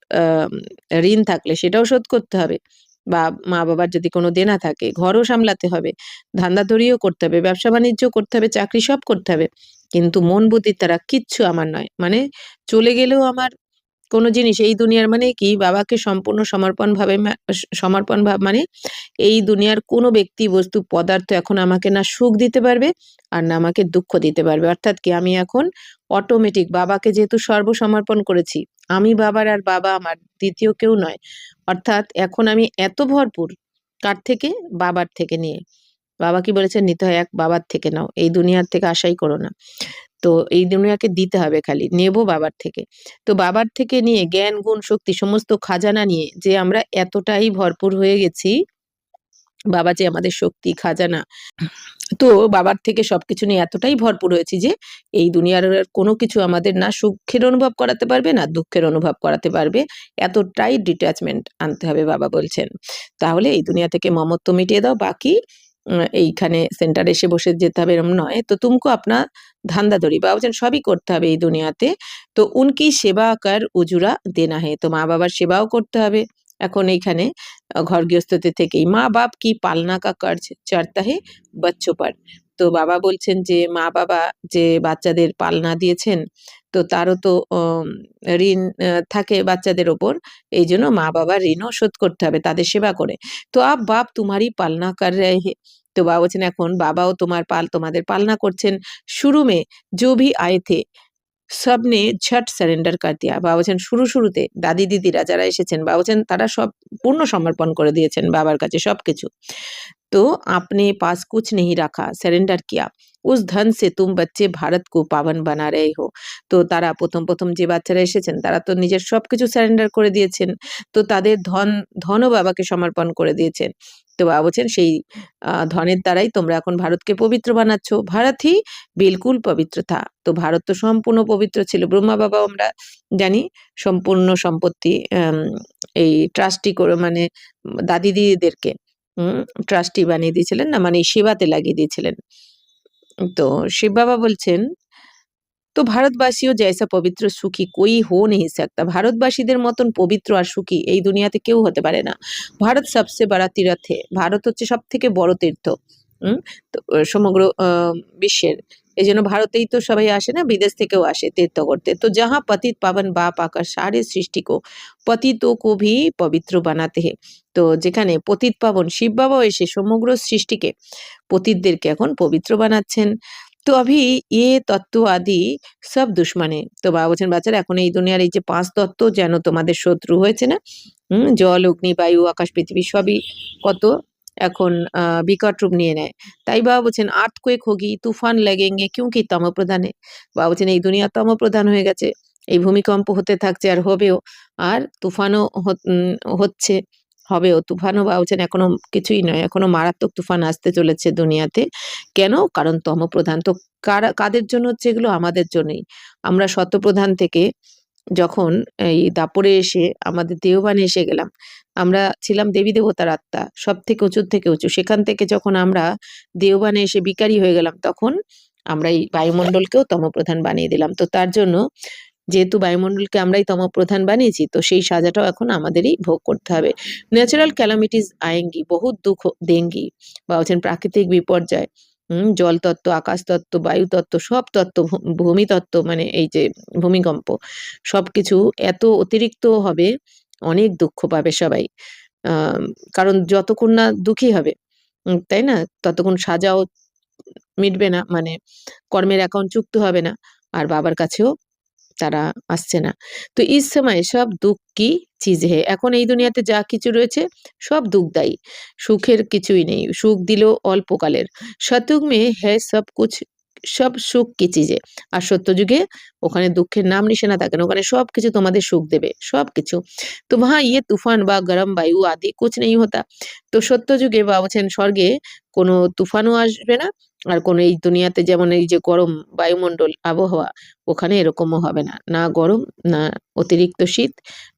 ঋণ থাকলে সেটাও শোধ করতে হবে। বা মা-বাবার যদি কোনো দেনা থাকে, ঘরও সামলাতে হবে, ধান্দাদড়িও করতে হবে, ব্যবসা-বাণিজ্য করতে হবে, চাকরি সব করতে হবে। কিন্তু মন বুদ্ধির দ্বারা কিচ্ছু আমার নয়। মানে চলে গেলেও আমার কোনো জিনিস এই দুনিয়ার মানে কি বাবাকে সম্পূর্ণ সমর্পণ ভাব মানে এই দুনিয়ার কোনো ব্যক্তি, বস্তু, পদার্থ এখন আমাকে না সুখ দিতে পারবে আর না আমাকে দুঃখ দিতে পারবে। অর্থাৎ কি আমি এখন অটোমেটিক বাবাকে যেহেতু সর্বসমর্পণ করেছি, আমি বাবার আর বাবা আমার দ্বিতীয় কেউ নয়। অর্থাৎ এখন আমি এত ভরপুর, কার থেকে? বাবার থেকে নিয়ে। বাবা কি বলেছেন? নিতে হয় এক বাবার থেকে নাও। এই দুনিয়ার থেকে আশাই করো না। তো এই দুনিয়াকে দিতে হবে খালি, নেব বাবার থেকে। তো বাবার থেকে নিয়ে জ্ঞান, গুণ, শক্তি সমস্ত খাজানা নিয়ে যে আমরা এতটাই ভরপুর হয়ে গেছি, বাবা যে আমাদের শক্তি, খাজানা। তো বাবার থেকে সবকিছু নিয়ে এতটাই ভরপুর হয়েছি যে এই দুনিয়ার আর কোনো কিছু আমাদের না সুখের অনুভব করাতে পারবে না দুঃখের অনুভব করাতে পারবে। এতটাই ডিট্যাচমেন্ট আনতে হবে বাবা বলছেন। তাহলে এই দুনিয়া থেকে মমত্ব মিটিয়ে দাও, বাকি এইখানে সেন্টারে এসে বসে যেতে হবে এরম নয়। তো তুমকো আপনা ধান্দাধড়ি, বাবা বলছেন সবই করতে হবে এই দুনিয়াতে। তো উনকি সেবা কর উজুরা দেনা হে, তো মা-বাবার সেবাও করতে হবে। এখন এইখানে ঘর গৃহস্থতে থেকেই মা-বাপ কি পালনা কা কর্জ চড়তা হে বাচ্চোं पर। তো বাবা বলছেন যে মা-বাবা যে বাচ্চাদের পালনা দিয়েছেন, তো তারও তো ঋণ থাকে বাচ্চাদের ওপর। এইজন্য মা-বাবার ঋণও শোধ করতে হবে তাদের সেবা করে। তো আব বাপ তুমারি পালনা কর রহে হে। তো বাবা বলছেন এখন বাবাও তোমাদের পালনা করছেন। শুরু মে जो भी आए थे सबने झट सरेंडर कर दिया। বাবা বলছেন শুরুতে দাদি দিদিরা যারা এসেছেন, বাবা বলছেন তারা সব পূর্ণ সমর্পণ করে দিয়েছেন বাবার কাছে সবকিছু। तो आपने पास कुछ नहीं रखा, सरेंडर किया। उस धन से तुम बच्चे भारत को पावन बना रहे हो। তো তারা প্রথম যে বাচ্চারা এসেছেন তারা তো নিজের সবকিছু সারেন্ডার করে দিয়েছেন। তো তাদের ধনও বাবাকে সমর্পণ করে দিয়েছেন। তো বাবা বলছেন সেই ধনের দ্বারাই তোমরা এখন ভারতকে পবিত্র বানাচ্ছ। ভারত হি বিলকুল পবিত্র থা। তো ভারত তো সম্পূর্ণ পবিত্র ছিল। ব্রহ্মা বাবাও আমরা জানি সম্পূর্ণ সম্পত্তি এই ট্রাস্টি করে মানে দাদি দিদিদেরকে ট্রাস্টি বানিয়ে দিয়েছিলেন না, মানে সেবাতে লাগিয়ে দিয়েছিলেন। তো শিব বাবা বলছেন তো ভারতবাসীও জৈসা পবিত্র সুখী কোই হো नहीं सकता। ভারতবাসীদের মতন পবিত্র আর সুখী এই দুনিয়াতে কেউ হতে পারে না। ভারত সবচেয়ে বড় তীর্থ है। ভারত হচ্ছে সব থেকে বড় তীর্থ তো সমগ্র বিশ্বের। এই জন্য ভারতেই তো সবাই আসে না, বিদেশ থেকেও আসে তীর্থ করতে। তো যাহা পতিত পাবন বাপ আকাশ সারে সৃষ্টি কো পতিতো কো ভি পবিত্র বানাতে হে। তো যেখানে পতিত পাবন শিব বাবাও এসে সমগ্র সৃষ্টিকে, পতিতদেরকে এখন পবিত্র বানাচ্ছেন। তো অভি এ তত্ত্ব আদি সব দুশ্মনে। তো বাবা বলছেন বাচ্চারা এখন এই দুনিয়ার এই যে ৫ তত্ত্ব যেন তোমাদের শত্রু হয়েছে না? জল, অগ্নি, বায়ু, আকাশ, পৃথিবী সবই কত এখন বিকট রূপ নিয়ে নেয়। তাই বাবা বলছেন আর্থকুয়েক হোগি, তুফান লাগেঙ্গে क्योंकि তমোপ্রধান है। বাবা বলছেন এই দুনিয়া তমোপ্রধান হয়ে গেছে। এই ভূমিকম্প হতে থাকছে আর হবেও। আর তুফানও হচ্ছে, হবেও। তুফানও বাবা বলছেন এখনো কিছুই নয়। এখনো মারাত্মক তুফান আসতে চলেছে দুনিয়াতে। কেন? কারণ তমোপ্রধান। তো কাদের জন্য হচ্ছে এগুলো? আমাদের জন্যই। আমরা শতপ্রধান থেকে যখন এই দাপরে এসে আমাদের দেহবানে এসে গেলাম, আমরা ছিলাম দেবী দেবতার আত্মা, সবথেকে উঁচুর থেকে উঁচু। সেখান থেকে যখন আমরা দেহবানে এসে বিকারী হয়ে গেলাম, তখন আমরা এই বায়ুমণ্ডলকেও তমোপ্রধান বানিয়ে দিলাম। তো তার জন্য যেহেতু বায়ুমণ্ডলকে আমরাই তমোপ্রধান বানিয়েছি, তো সেই সাজাটাও এখন আমাদেরই ভোগ করতে হবে। ন্যাচারাল ক্যালামিটিস আয়েঙ্গি, বহুত দুঃখ দেঙ্গি। বা বলছেন প্রাকৃতিক বিপর্যয়, জল তত্ত্ব, আকাশ তত্ত্ব, বায়ু তত্ত্ব, সব তত্ত্ব, ভূমি তত্ত্ব মানে এই যে ভূমিকম্প, সবকিছু এত অতিরিক্ত হবে, অনেক দুঃখ পাবে সবাই। কারণ যতক্ষণ না দুঃখী হবে, তাই না? ততক্ষণ সাজাও মিটবে না, মানে কর্মের অ্যাকাউন্ট চুক্ত হবে না। আর বাবার কাছেও তারা আসছে না। তো ইস সময় সব দুঃখ কি চিজ হে। এখন এই দুনিয়াতে যা কিছু রয়েছে সব দুঃখদায়ী। সুখের কিছুই নেই। সুখ দিলেও অল্পকালের। সতযুগ মে হ্যায় সব কুছ সব সুখ কি চিজে। আর সত্যযুগে ওখানে দুঃখের নাম নিশানা থাকে না, ওখানে সবকিছু তোমাদের সুখ দেবে, সবকিছু। তো वहाँ ये तूफान বা গরম বায়ু আদি কুছ नहीं होता। তো সত্যযুগে বা বলছেন স্বর্গে কোনো তুফানও আসবে না, আর কোনো এই দুনিয়াতে যেমন এই যে গরম বায়ুমণ্ডল আবহাওয়া, ওখানে এরকমও হবে না। না গরম, না অতিরিক্ত শীত,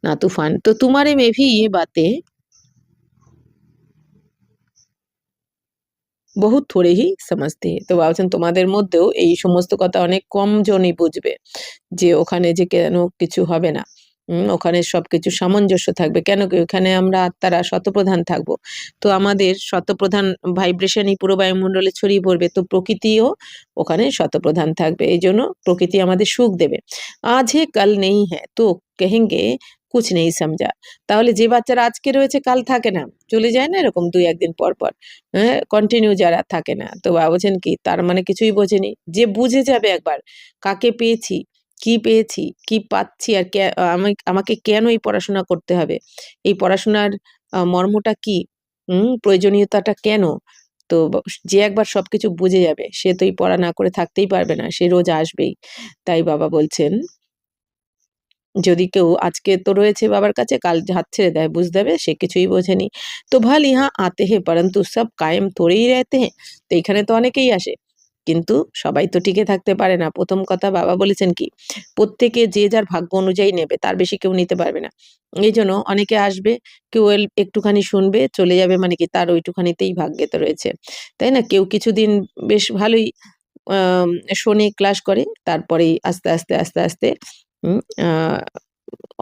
না तूफान। तो तुम्हारे में भी ये बातें বহুত থোড়েই সমঝতে हैं। তো ভাবছেন তোমাদের মধ্যেও এই সমস্ত কথা অনেক কম জনই বুঝবে যে ওখানে যে কেন কিছু হবে না। ওখানে সবকিছু সামঞ্জস্য থাকবে। কেন কি ওখানে আমরা আত্মারা শতপ্রধান থাকবো। তো আমাদের শতপ্রধান ভাইব্রেশনই পুরো বায়ুমণ্ডলে ছড়িয়ে পড়বে। তো প্রকৃতিও ওখানে শতপ্রধান থাকবে। এইজন্য প্রকৃতি আমাদের সুখ দেবে। আজ হে কাল নেই হ্যাঁ তো কহেঙ্গে কুছ নেই সমঝা। তাহলে যে বাচ্চারা আজকে রয়েছে কাল থাকে না। চলে যায় না এরকম ২-১ দিন পর, পর। হ্যাঁ? কন্টিনিউ যারা থাকে না। তো ভাবছেন কি তার মানে কিছুই বোঝেনি। যে বুঝে যাবে একবার কাকে পেয়েছি, কি পেয়েছি, কি পাচ্ছি আর আমাকে কেন এই পড়াশোনা করতে হবে? এই পড়াশোনার মর্মটা কি? প্রয়োজনীয়তাটা কেন? তো যে একবার সবকিছু বুঝে যাবে সে তো এই পড়া না করে থাকতেই পারবে না। সে রোজ আসবেই। তাই বাবা বলছেন যদি কেউ আজকে তো রয়েছে বাবার কাছে কাল হাত ছেড়ে দেয় বুঝতে হবে সে কিছুই বোঝেনি। তো ভাল ইহা আতে হে পরন্তু সব কায়েম থোড়েই রেহতে হ্যাঁ। তো এখানে তো অনেকেই আসে। কিন্তু সবাই তো টিকে থাকতে পারে না। ১ম কথা বাবা বলেছেন কি? প্রত্যেকে যে যার ভাগ্য অনুযায়ী নেবে। তার বেশি কেউ নিতে পারবে না। এইজন্য অনেকে আসবে, কেউ একটুখানি শুনবে, চলে যাবে মানে কি তার ওইটুখানিতেই ভাগ্যেতে রয়েছে। তাই না? কেউ কিছুদিন বেশ ভালোই আম শোনে, ক্লাস করে। তারপরেই আস্তে, আস্তে, আস্তে, আস্তে উম আ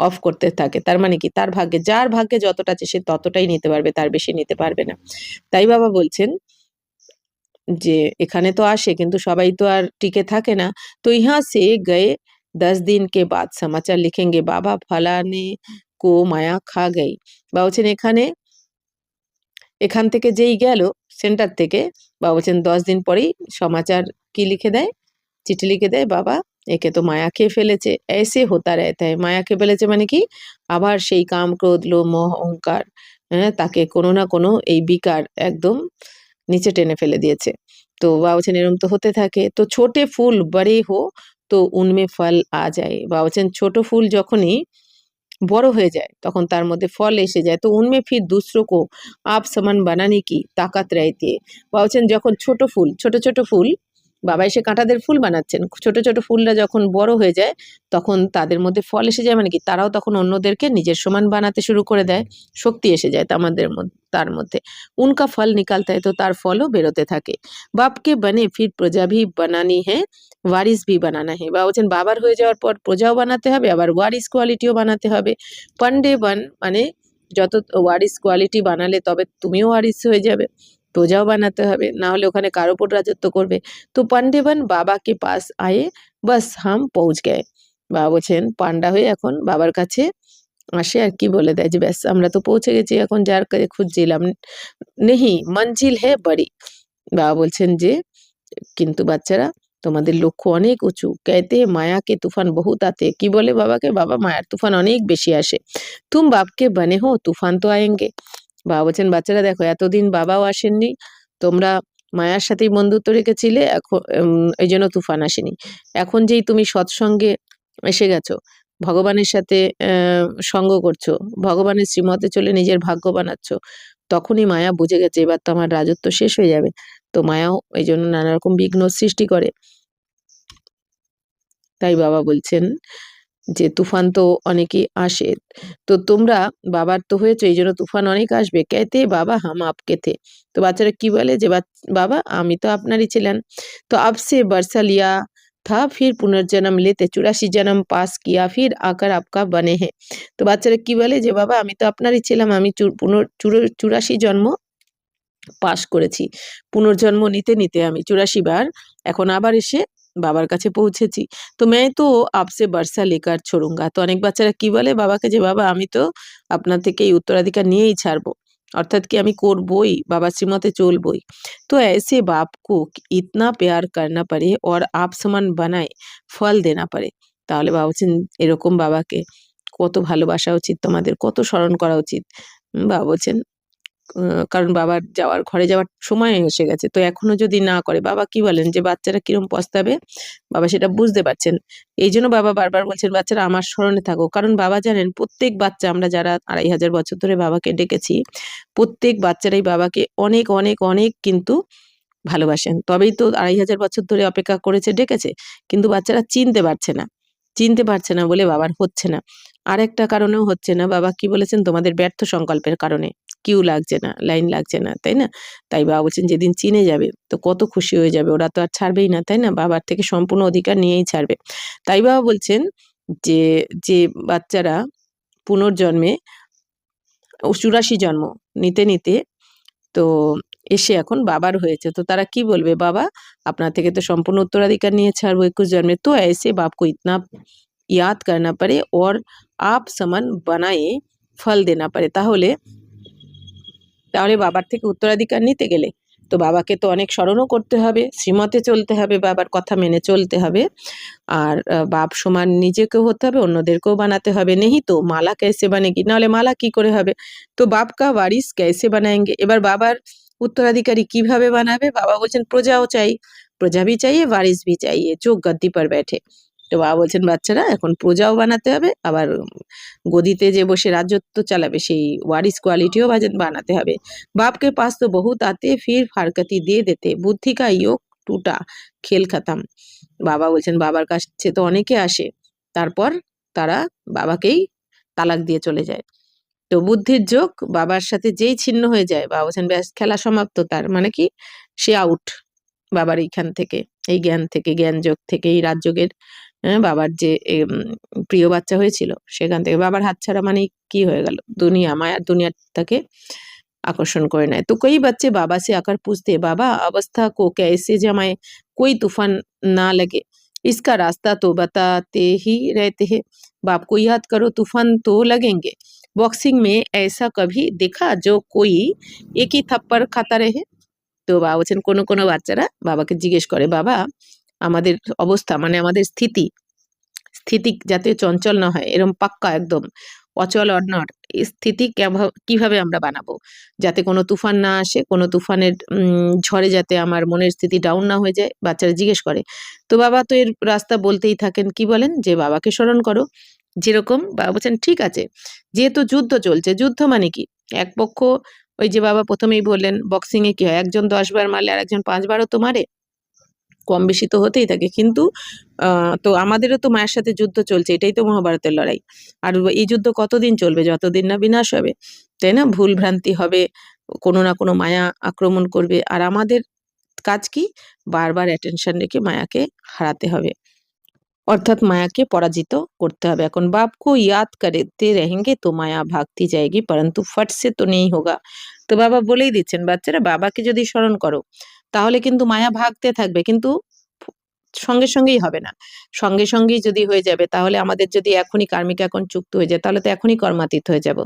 অফ করতে থাকে। তার মানে কি? তার ভাগ্যে যার ভাগ্যে যতটা আছে সে ততটাই নিতে পারবে, তার বেশি নিতে পারবে না। তাই বাবা বলছেন যে এখানে তো আসে কিন্তু সবাই তো আর টিকে থাকে না। তো ইহা সে গয়ে 10 দিন কে বাদ সমাচার লিখেঙ্গে বাবা ফলানে কো মায়া খা গই। বাবা বলছেন এখান থেকে যেই গেল সেন্টার থেকে বাবা বলছেন ১০ দিন পরেই সমাচার কি লিখে দেয়? চিঠি লিখে দেয়, "বাবা একে তো মায়া খেয়ে ফেলেছে।" ऐसे होता रहता है। মায়া খেয়ে ফেলেছে মানে কি? আবার সেই কাম, ক্রোধ, লোভ, মোহ, অহংকার, হ্যাঁ? তাকে কোনো না কোনো এই বিকার একদম নিচে টেনে ফেলে দিয়েছে। তো বাবা বলছেন এরকম তো হতে থাকে। তো ছোটে ফুল বড়ে হো তো উনমে ফল আ যায়। বাবা বলছেন ছোট ফুল যখনই বড় হয়ে যায় তখন তার মধ্যে ফল এসে যায়। তো উনমে ফির दूसरों को आप समान बनाने की ताकत रहती है। বাবা বলছেন যখন ছোট ফুল, ছোট, ছোট ফুল বাবা এসে কাঁটাদের ফুল বানাচ্ছেন। ছোট, ছোট ফুলরা যখন বড় হয়ে যায় তখন তাদের মধ্যে ফল এসে যায় মানে কি তারাও তখন অন্যদেরকে নিজের সমান বানাতে শুরু করে দেয়। শক্তি এসে যায় তার মধ্যে। উনকা ফল নিকালতা है তো তার ফলও বেরোতে থাকে। বাপ কে বনে ফির প্রজা ভি বানানি है, ওয়ারিস ভি বানানা है। বাবা বলছেন বাবার হয়ে যাওয়ার পর প্রজাও বানাতে হবে আবার ওয়ারিস কোয়ালিটিও বানাতে হবে। পান্ডে বান মানে যত ওয়ারিস কোয়ালিটি বানালে তবে তুমিও ওয়ারিস হয়ে যাবে। প্রজাও বানাতে হবে। না হলে ওখানে কার উপর রাজত্ব করবে। তো পান্ডে বান বাবা কে পাস আয়ে বাস হাম পৌঁছ গয়ে। বাবা বলছেন পান্ডা হয়ে এখন বাবার কাছে আসে আর কি বলে দেয় যে ব্যাস আমরা তো পৌঁছে গেছি এখন যার কাছে খুঁজছিলাম। নেহি মঞ্জিল হে বড়ি। বাবা বলছেন যে কিন্তু বাচ্চারা তোমাদের লক্ষ্য অনেক উঁচু। कहते हैं माया के तूफान बहुत आते हैं। কি বলে বাবাকে? বাবা মায়ার তুফান অনেক বেশি আসে। तुम बाप के बने हो तूफान तो आएंगे। বাবা বলছেন বাচ্চারা দেখো এতদিন বাবাও আসেননি। তোমরা মায়ার সাথেই বন্ধুত্ব রেখেছিলে এইজন্য তুফান আসেনি। এখন যেই তুমি সৎসঙ্গে এসে গেছো, ভগবানের সাথে সঙ্গ করছো, ভগবানের শ্রীমতে চলে নিজের ভাগ্য বানাচ্ছ, তখনই মায়া বুঝে গেছে এবার তো আমার রাজত্ব শেষ হয়ে যাবে। তো মায়াও এইজন্য নানা রকম বিঘ্ন সৃষ্টি করে। তাই বাবা বলছেন যে তুফান তো অনেকই আসে। তো তোমরা বাবার তো হয়েছো এইজন্য তুফান অনেক আসবে। कहते बाबा हम आपके थे। তো বাচ্চারা কি বলে যে বাবা আমি তো আপনারই ছিলেন। तो अब से बरसा लिया था फिर पुनर्जन्म लेते 84 जन्म पास किया फिर आकर आपका बने हैं। তো বাচ্চারা কি বলে যে বাবা আমি তো আপনারই ছিলাম। আমি 84 জন্ম পাস করেছি। পুনর্জন্ম নিতে, নিতে আমি ৮৪ বার এখন আবার এসে বাবার কাছে পৌঁছেছি। তো मैं तो आपसे बरसा लेकर छोड़ूँगा। তো অনেক বাচ্চারা কি বলে বাবাকে যে বাবা আমি তো আপনার থেকে এই উত্তরাধিকার নিয়েই ছাড়বো। অর্থাৎ কি আমি করবোই, বাবার শ্রীমতে চলবোই। তো ऐसे बाप को इतना प्यार करना पड़े और आप समान बनाए फल देना पड़े। তাহলে বাবা বলছেন এরকম বাবাকে কত ভালোবাসা উচিত তোমাদের, কত স্মরণ করা উচিত। বাবা বলছেন কারণ বাবার ঘরে যাওয়ার সময় এসে গেছে। তো এখনো যদি না করে, বাবা কি বলেন যে বাচ্চারা কিরম পস্তাবে, বাবা সেটা বুঝতে পারছেন। এইজন্য বাবা বারবার বলছেন বাচ্চারা আমার স্মরণে থাকুক। কারণ বাবা জানেন প্রত্যেক বাচ্চা, আমরা যারা ২৫০০ বছর ধরে বাবাকে ডেকেছি, প্রত্যেক বাচ্চারাই বাবাকে অনেক, অনেক, অনেক কিন্তু ভালোবাসেন। তবেই তো ২৫০০ বছর ধরে অপেক্ষা করেছে, ডেকেছে। কিন্তু বাচ্চারা চিনতে পারছে না। চিনতে পারছে না বলে বাবার হচ্ছে না। আরেকটা কারণেও হচ্ছে না, বাবা কি বলেছেন, তোমাদের ব্যর্থ সংকল্পের কারণে। কিউ লাগছে না, লাইন লাগছে না, তাই না? তাই বাবা বলছেন যেদিন চিনে যাবে তো কত খুশি হয়ে যাবে। ওরা তো আর ছাড়বেই না, তাই না? বাবার থেকে সম্পূর্ণ অধিকার নিয়েই ছাড়বে। তাই বাবা বলছেন যে, যে বাচ্চারা পুনর্জন্মে ৮৪ জন্ম নিতে, নিতে তো এসে এখন বাবার হয়েছে। তো তারা কি বলবে, বাবা আপনার থেকে তো সম্পূর্ণ উত্তরাধিকার নিয়ে ছাড়বো ২১ জন্মে। তো ऐसे बाप को इतना याद करना पड़े और आप समान बनाए फल देना पड़े। তাহলে বাবার থেকে উত্তরাধিকার নিতে গেলে তো বাবাকে তো অনেক স্মরণও করতে হবে, শ্রীমতে চলতে হবে, বাবার কথা মেনে চলতে হবে। আর বাপ সমান নিজেকেও হতে হবে, অন্যদেরকেও বানাতে হবে। নেহি তো মালা कैसे बनेगी, নাহলে মালা কি করে হবে? তো বাপ কা ওয়ারিস कैसे बनाएंगे। এবার বাবার উত্তরাধিকারী কিভাবে বানাবে? বাবা বলছেন প্রজাও চাই, প্রজা भी चाहिए, वारिस भी चाहिए, जो गद्दी पर बैठे। তো বাবা বলছেন বাচ্চারা এখন প্রজাও বানাতে হবে, আবার গদিতে যে বসে রাজত্ব চালাবে সেই ওয়ারিস কোয়ালিটিও বানাতে হবে। बाप के पास तो बहुत आते फिर फारकती दे देते, बुद्धि का योग टूटा, खेल खत्म। বাবা বলছেন বাবার কাছে তো অনেকে আসে, তারপর তারা বাবাকেই তালাক দিয়ে চলে যায়। তো বুদ্ধির যোগ বাবার সাথে যেই ছিন্ন হয়ে যায়, বাবা বলছেন ব্যাস খেলা সমাপ্ত তার। মানে কি, সে আউট বাবার এইখান থেকে, এই জ্ঞান থেকে, জ্ঞান যোগ থেকে, এই রাজযোগের বাবার যে প্রিয় বাচ্চা হয়েছিল সেখান থেকে বাবার হাতছাড়া মানেই কি হয়ে গেল, দুনিয়া, মায়ার দুনিয়া তাকে আকর্ষণ করে নেয়। तो कई बच्चे बाबा से आकर पूछते बाबा अवस्था को कैसे जमाए, कोई तूफान ना लगे, इसका रास्ता तो बताते ही रहते हैं। बाप को याद करो तूफान तो लगेंगे। बॉक्सिंग में ऐसा कभी देखा जो कोई एक ही थप्पड़ खाता रहे। তো বাবা বলছেন কোনো কোনো বাচ্চারা বাবাকে জিজ্ঞেস করে বাবা আমাদের অবস্থা মানে আমাদের স্থিতি স্থিতি যাতে চঞ্চল না হয়, এরকম পাক্কা একদম অচল অনড় এই স্থিতি কিভাবে আমরা বানাবো, যাতে কোনো তুফান না আসে, কোনো তুফানের ঝড়ে যাতে আমার মনের স্থিতি ডাউন না হয়ে যায়, বাচ্চারা জিজ্ঞেস করে। তো বাবা তো এর রাস্তা বলতেই থাকেন, কি বলেন যে বাবাকে স্মরণ করো। যেরকম বাবা বলছেন ঠিক আছে, যেহেতু যুদ্ধ চলছে, যুদ্ধ মানে কি, এক পক্ষ, ওই যে বাবা প্রথমেই বললেন বক্সিং এ কি হয়, একজন ১০ বার মারলে আর একজন ৫ বারও তো মারে, কম বেশি তো হতেই থাকে। কিন্তু তো আমাদেরও তো মায়ের সাথে যুদ্ধ চলছে, এটাই তো মহাভারতের লড়াই। আর এই যুদ্ধ কতদিন চলবে, যতদিন না বিনাশ হবে, তাই না? ভুল ভ্রান্তি হবে, কোনো না কোনো মায়া আক্রমণ করবে। আর আমাদের কাজ কি, বারবার অ্যাটেনশন রেখে মায়াকে হারাতে হবে, অর্থাৎ মায়াকে পরাজিত করতে হবে। এখন बाप को याद करते रहेंगे तो माया भागती जाएगी परंतु फट से तो नहीं होगा। তো বাবা বলেই দিচ্ছেন বাচ্চারা বাবাকে যদি স্মরণ করো তাহলে কিন্তু মায়া ভাগতে থাকবে, কিন্তু সঙ্গে সঙ্গেই হবে না। সঙ্গে সঙ্গেই যদি হয়ে যাবে তাহলে আমাদের যদি এখনই কার্মিক অ্যাকাউন্ট যুক্ত হয়ে যায় তাহলে তো এখনই কর্মাতীত হয়ে যাব।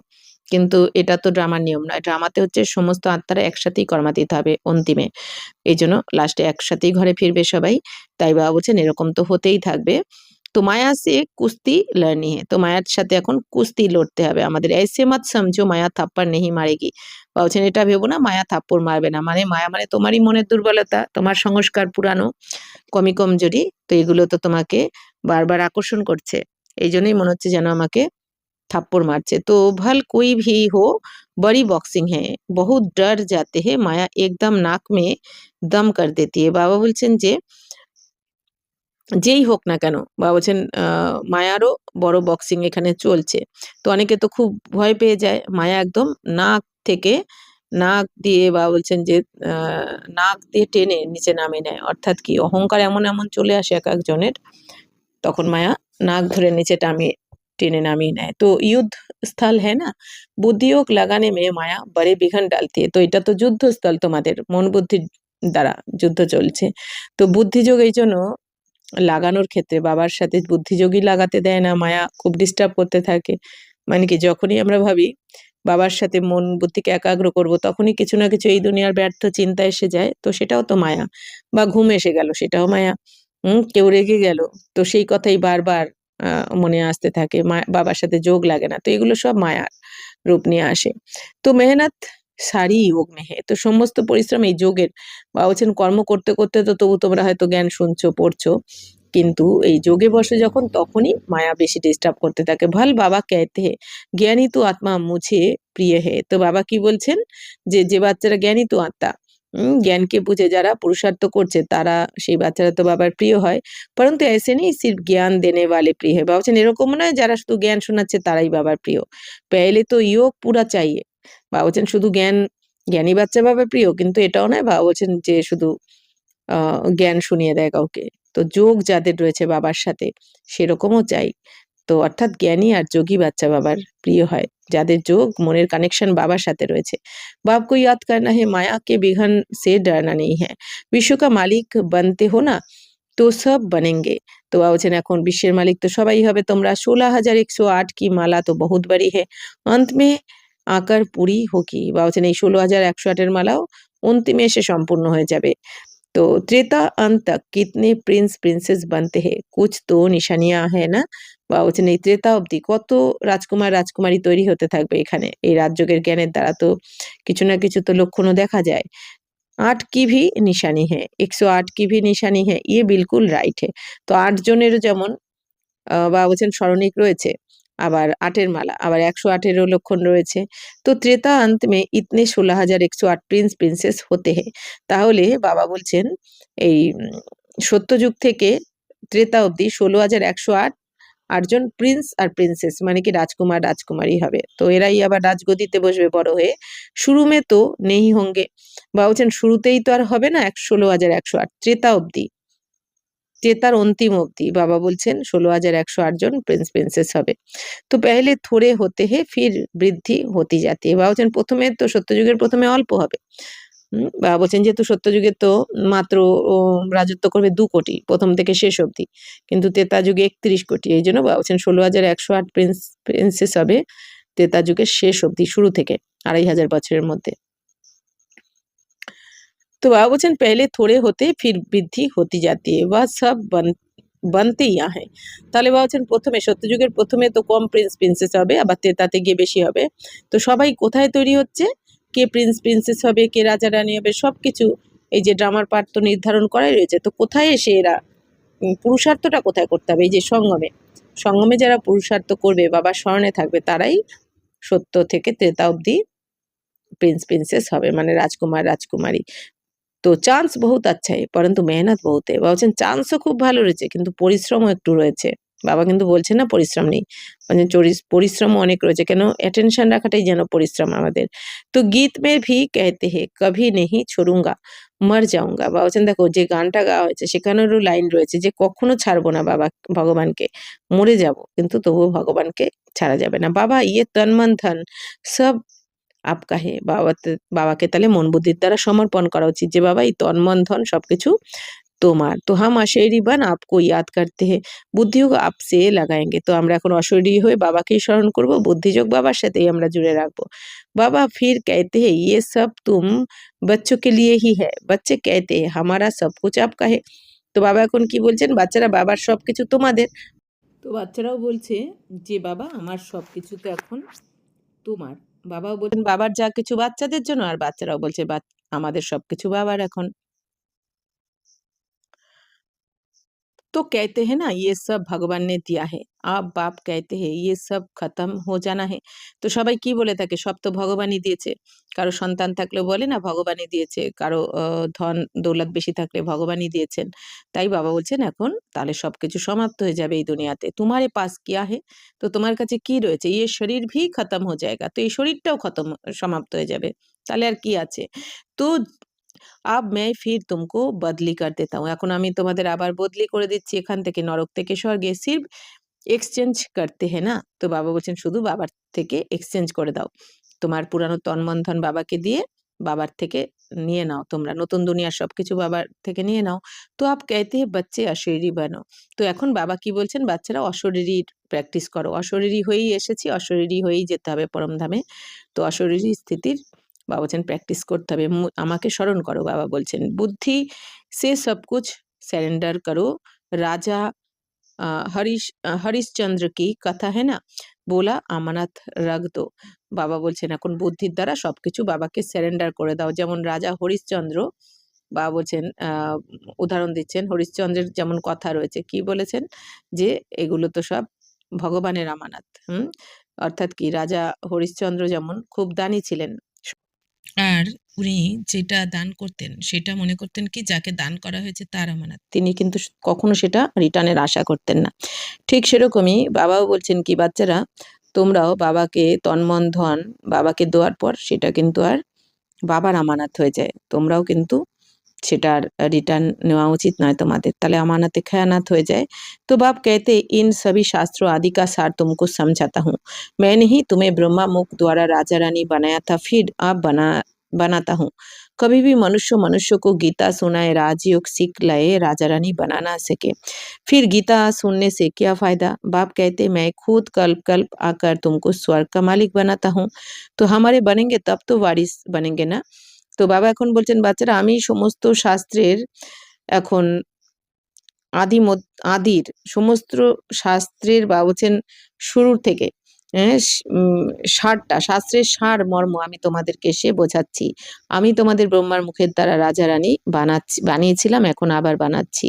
কিন্তু এটা তো ড্রামার নিয়ম নয়। ড্রামাতে হচ্ছে সমস্ত আত্মারা একসাথেই কর্মাতীত হবে অন্তিমে। এইজন্য লাস্টে একসাথেই ঘরে ফিরবে সবাই। তাই বাবা বলছেন এরকম তো হতেই থাকবে। তো মায়া সে কুস্তি লড়নি है। তো মায়ার সাথে এখন কুস্তি লড়তে হবে আমাদের। ऐसे मत समझो माया थप्पड़ नहीं मारेगी। বাবা বলছেন এটা ভেবো না মায়া থাপ্পড় মারবে না। মানে মায়া মানে তোমারই মনের দুর্বলতা, তোমার সংস্কার পুরানো, কমজোরি। তো এগুলো তো তোমাকে বারবার আকর্ষণ করছে। এইজন্যই মনে হচ্ছে যেন আমাকে থাপ্পড় মারছে। তো भल कोई भी हो बड़ी बॉक्सिंग है, बहुत डर जाते हैं, माया एकदम नाक में दम कर देती है। বাবা বলছেন যে যেই হোক না কেন, বাবা বলছেন মায়ারও বড় বক্সিং এখানে চলছে। তো অনেকে তো খুব ভয় পেয়ে যায়, মায়া একদম নাক থেকে, নাক দিয়ে বাবা বলছেন যে নাক দিয়ে টেনে নিচে নামিয়ে নেয়। অর্থাৎ কি, অহংকার এমন এমন চলে আসে এক একজনের, তখন মায়া নাক ধরে নিচে টেনে নামিয়ে নেয়। তো युद्ध स्थल है ना, বুদ্ধিयोग লাগানে মে মায়া বড়ে বিঘ্ন ডালতি है। তো এটা তো যুদ্ধস্থল, তোমাদের মন বুদ্ধির দ্বারা যুদ্ধ চলছে। তো বুদ্ধিযোগ এই জন্য লাগানোর ক্ষেত্রে বাবার সাথে বুদ্ধিযোগই লাগাতে দেয় না, মায়া খুব ডিস্টার্ব করতে থাকে। মানে কি, যখনই আমরা ভাবি বাবার সাথে মন বুদ্ধিকে একাগ্র করব তখনই কিছু না কিছু এই দুনিয়ার ব্যর্থ চিন্তা এসে যায়, তো সেটাও তো মায়া। বা ঘুম এসে গেল, সেটাও মায়া। কেউ রেগে গেল, তো সেই কথাই বারবার মনে আসতে থাকে, বাবার সাথে যোগ লাগে না, তো এগুলো সব মায়ার রূপ নিয়ে আসে। তো মেহনত সারি যোগ মে হে। তো সমস্ত পরিশ্রম এই যোগের। বাবা বলছেন কর্ম করতে করতে তো তবু তোমরা হয়তো জ্ঞান শুনছো, পড়ছো, কিন্তু এই যোগে বসে যখন তখনই মায়া বেশি ডিস্টার্ব করতে থাকে। ভাল বাবা कहते हैं জ্ঞানী তো আত্মা মুঝে প্রিয় হে। তো বাবা কি বলছেন যে বাচ্চারা জ্ঞানী তো আত্মা, জ্ঞানকে বুঝে যারা পুরুষার্থ করছে তারা, সেই বাচ্চারা তো বাবার প্রিয় হয়। পরন্তু ऐसे नहीं सिर्फ ज्ञान देने वाले प्रिय है। বাবা বলছেন এরকম নয় যারা শুধু জ্ঞান শোনাচ্ছে তারাই বাবার প্রিয়। पहले तो योग पूरा चाहिए। বাবা বলছেন শুধু জ্ঞানী বাচ্চা বাবার প্রিয়, কিন্তু এটাও নয় বাবা বলছেন যে শুধু জ্ঞান শুনিয়ে দেয় কাউকে। তো যোগ যাদের রয়েছে বাবার সাথে সেরকমও চাই। তো অর্থাৎ জ্ঞানী আর যোগী বাচ্চা বাবার প্রিয় হয়, যাদের যোগ মনের কানেকশন বাবার সাথে রয়েছে। बाप को याद करना है, माया के विघन से डरना नहीं है। विश्व का मालिक बनते हो ना तो सब बनेंगे। तो बाबा বলছেন এখন বিশ্বের মালিক তো সবাই হবে তোমরা। 16,108 की माला तो बहुत बड़ी है, अंत में आकर पूरी होगी। বাবা বলছেন এই 16,108 এর মালাও অন্তিমে এসে সম্পূর্ণ হয়ে যাবে। तो त्रेता अंत तक कितने प्रिंस प्रिंसेस बनते हैं, कुछ तो निशानियां है ना। বা বলছেন এই ত্রেতা অবধি কত রাজকুমার রাজকুমারী তৈরি হতে থাকবে এখানে, এই রাজযোগের জ্ঞানের দ্বারা তো কিছু না কিছু তো লক্ষণও দেখা যায়। 8 की भी निशानी है, 108 की भी निशानी है, ये बिल्कुल राइट है। तो 8 জনেরও যেমন বা বলছেন স্মরণিক রয়েছে, আবার 8 এর মালা, আবার 108 এরও লক্ষণ রয়েছে। তো ত্রেতা अंत में इतने 16,108 প্রিন্স প্রিন্সেস হতে हैं। তাহলে বাবা বলছেন এই সত্যযুগ থেকে ত্রেতা অবধি 16,108 8জন প্রিন্স আর প্রিন্সেস মানে কি রাজকুমার রাজকুমারী হবে। তো এরাই আবার রাজগদিতে বসবে বড় হয়ে। শুরু মে তো নেই হোঙ্গে। বাবা বলছেন শুরুতেই তো আর হবে না 16,108, ত্রেতা অবধি, ত্রেতার অন্তিম অবধি বাবা বলছেন 16,108 জন প্রিন্স প্রিন্সেস হবে। তো পেহলে থোড়ে হতে হে ফির বৃদ্ধি হতি জাতি है। বাবা বলছেন প্রথমে তো সত্যযুগের প্রথমে অল্প হবে। বাবা বলছেন যেহেতু সত্যযুগে তো মাত্র রাজত্ব করবে 2 কোটি প্রথম থেকে শেষ অবধি, কিন্তু ত্রেতা যুগে 31 কোটি। এই জন্য বাবা বলছেন 16,108 প্রিন্সেস হবে ত্রেতা যুগের শেষ অবধি, শুরু থেকে 2,500 বছরের মধ্যে। तो बाबा বলছেন पहले थोड़े होते फिर বৃদ্ধি হতি जाती है, वह सब बनते यहाँ है। তাহলে বাবা বলছেন প্রথমে সত্যযুগের প্রথমে তো কম প্রিন্স প্রিন্সেস হবে, আবার তেতাতে গিয়ে বেশি হবে। তো সবাই কোথায় তৈরি হচ্ছে, কে প্রিন্স প্রিন্সেস হবে, কে রাজা রানী হবে, সবকিছু এই যে ড্রামার পার্ট তো নির্ধারণ করাই রয়েছে। তো কোথায় এসে এরা পুরুষার্থটা কোথায় করতে হবে, এই যে সঙ্গমে, সঙ্গমে যারা পুরুষার্থ করবে বাবার স্মরণে থাকবে তারাই সত্য থেকে ত্রেতা অবধি প্রিন্স প্রিন্সেস হবে, মানে রাজকুমার রাজকুমারী। তো চান্স বহুত আচ্ছা পরন্তু মেহনত বহুত বলছেন চান্সও খুব ভালো রয়েছে কিন্তু পরিশ্রমও একটু রয়েছে। বাবা কিন্তু বলছেন না পরিশ্রম নেই, মানে পরিশ্রমও অনেক রয়েছে, কেন অ্যাটেনশন রাখাটাই যেন পরিশ্রম আমাদের। তো গীত মে ভি कहते हैं কভি নেহি छोड़ूंगा মর যাऊंगा। বাবা বলছেন দেখো যে গানটা গাওয়া হয়েছে সেখানেরও লাইন রয়েছে যে কখনো ছাড়বো না বাবা ভগবানকে, মরে যাব কিন্তু তবুও ভগবানকে ছাড়া যাবে না। বাবা ইয়ে তন মন ধন সব আপকা হে। বাবাকে তাহলে মন বুদ্ধির দ্বারা সমর্পণ করা উচিত যে বাবা এই তন মন ধন সবকিছু তোমার। তো হাম অশরীরী বান আপকো ইয়াদ করতে হে, বুদ্ধিযোগ আপসে লাগাएंगे। তো আমরা এখন অশরীরী হয়ে বাবাকেই স্মরণ করব, বুদ্ধিযোগ বাবার সাথেই আমরা জুড়ে রাখবো। বাবা ফির कहते हैं ये सब तुम बच्चों के लिए ही है, बच्चे कहते हैं हमारा सब कुछ आपका है। তো বাবা এখন কি বলছেন, বাচ্চারা বাবার সবকিছু তোমাদের। তো বাচ্চারাও বলছে যে বাবা আমার সবকিছু তো এখন তোমার। বাবাও বলছেন বাবার যা কিছু বাচ্চাদের জন্য, আর বাচ্চারাও বলছে আমাদের সবকিছু বাবার এখন। तो कहते हैं ना ये सब भगवान ने दिया है, आप बाप कहते हैं ये सब खत्म हो जाना है। তো সবাই কি বলে থাকে সব তো ভগবানই দিয়েছে, কারো সন্তান থাকলে বলে না ভগবানই দিয়েছে, কারো ধন দৌলত বেশি থাকলে ভগবানই দিয়েছেন। তাই বাবা বলছেন এখন তাহলে সবকিছু সমাপ্ত হয়ে যাবে এই দুনিয়াতে। তোমারে পাস কিয়া হে, তো তোমার কাছে কি রয়েছে, ইয়ে শরীর ভি খতম হয়ে যায়গা, তো এই শরীরটাও সমাপ্ত হয়ে যাবে, তাহলে আর কি আছে। তো আব मैं फिर तुमको बदली कर देता हूँ, এখন আমি তোমাদের আবার বদলি করে দিচ্ছি এখান থেকে নরক থেকে স্বর্গে। সির্ফ এক্সচেঞ্জ করতে হে না। তো বাবা বলছেন শুধু বাবার থেকে এক্সচেঞ্জ করে দাও, তোমার পুরানো তন মন ধন বাবাকে দিয়ে বাবার থেকে নিয়ে নাও, তোমরা নতুন দুনিয়ার সবকিছু বাবার থেকে নিয়ে নাও। তো আপ कहते हैं बच्चे अशरीरी बनो। তো এখন বাবা কি বলছেন, বাচ্চারা অশরীরীর প্র্যাকটিস করো, অশরীরী হয়েই এসেছি, অশরীরী হয়েই যেতে হবে পরমধামে। তো অশরীরী স্থিতির বাবা বলছেন প্র্যাকটিস করতে হবে, আমাকে স্মরণ করো। বাবা বলছেন বুদ্ধি সে সব কুছ सरेंडर करो, राजा हरिश्चंद्र की कथा है ना, बोला আমানত রাখ দো। বাবা বলছেন এখন বুদ্ধির দ্বারা সবকিছু বাবাকে সারেন্ডার করে দাও। যেমন রাজা হরিশ্চন্দ্র, বাবা বলছেন উদাহরণ দিচ্ছেন, হরিশ্চন্দ্রের যেমন কথা রয়েছে, কি বলেছেন যে এগুলো তো সব ভগবানের আমানত। অর্থাৎ কি, রাজা হরিশ্চন্দ্র যেমন খুব দানি ছিলেন, আর উনি যেটা দান করতেন সেটা মনে করতেন কি যাকে দান করা হয়েছে তার আমানত, তিনি কিন্তু কখনো সেটা রিটার্নের আশা করতেন না। ঠিক সেরকমই বাবাও বলছেন কি, বাচ্চারা তোমরাও বাবাকে তন্মন ধন বাবাকে দেওয়ার পর সেটা কিন্তু আর বাবার আমানত হয়ে যায়, তোমরাও কিন্তু সেটার रिटर्न নেওয়া उचित नয় তোমাদের, তাহলে আমাनते खयानत हो जाए। तो बाप कहते इन सभी शास्त्रों आदि का सार तुमको समझाता हूँ, मैंने ही तुम्हें ब्रह्मा मुख द्वारा राजा रानी बनाया था, फिर अब बनाता हूँ। कभी भी मनुष्य को गीता सुनाए, राजयोग सीख लाए, राजा रानी बना ना सके, फिर गीता सुनने से क्या फायदा। बाप कहते मैं खुद कल्प कल्प आकर तुमको स्वर्ग का मालिक बनाता हूँ, तो हमारे बनेंगे तब तो वारिस बनेंगे ना। তো বাবা এখন বলছেন, বাচ্চারা আমি সমস্ত শাস্ত্রের এখন আদির সমস্ত শাস্ত্রের বা বলছেন শুরুর থেকে সারটা, শাস্ত্রের সার মর্ম আমি তোমাদেরকে এসে বোঝাচ্ছি। আমি তোমাদের ব্রহ্মার মুখের দ্বারা রাজা রানী বানিয়েছিলাম, এখন আবার বানাচ্ছি।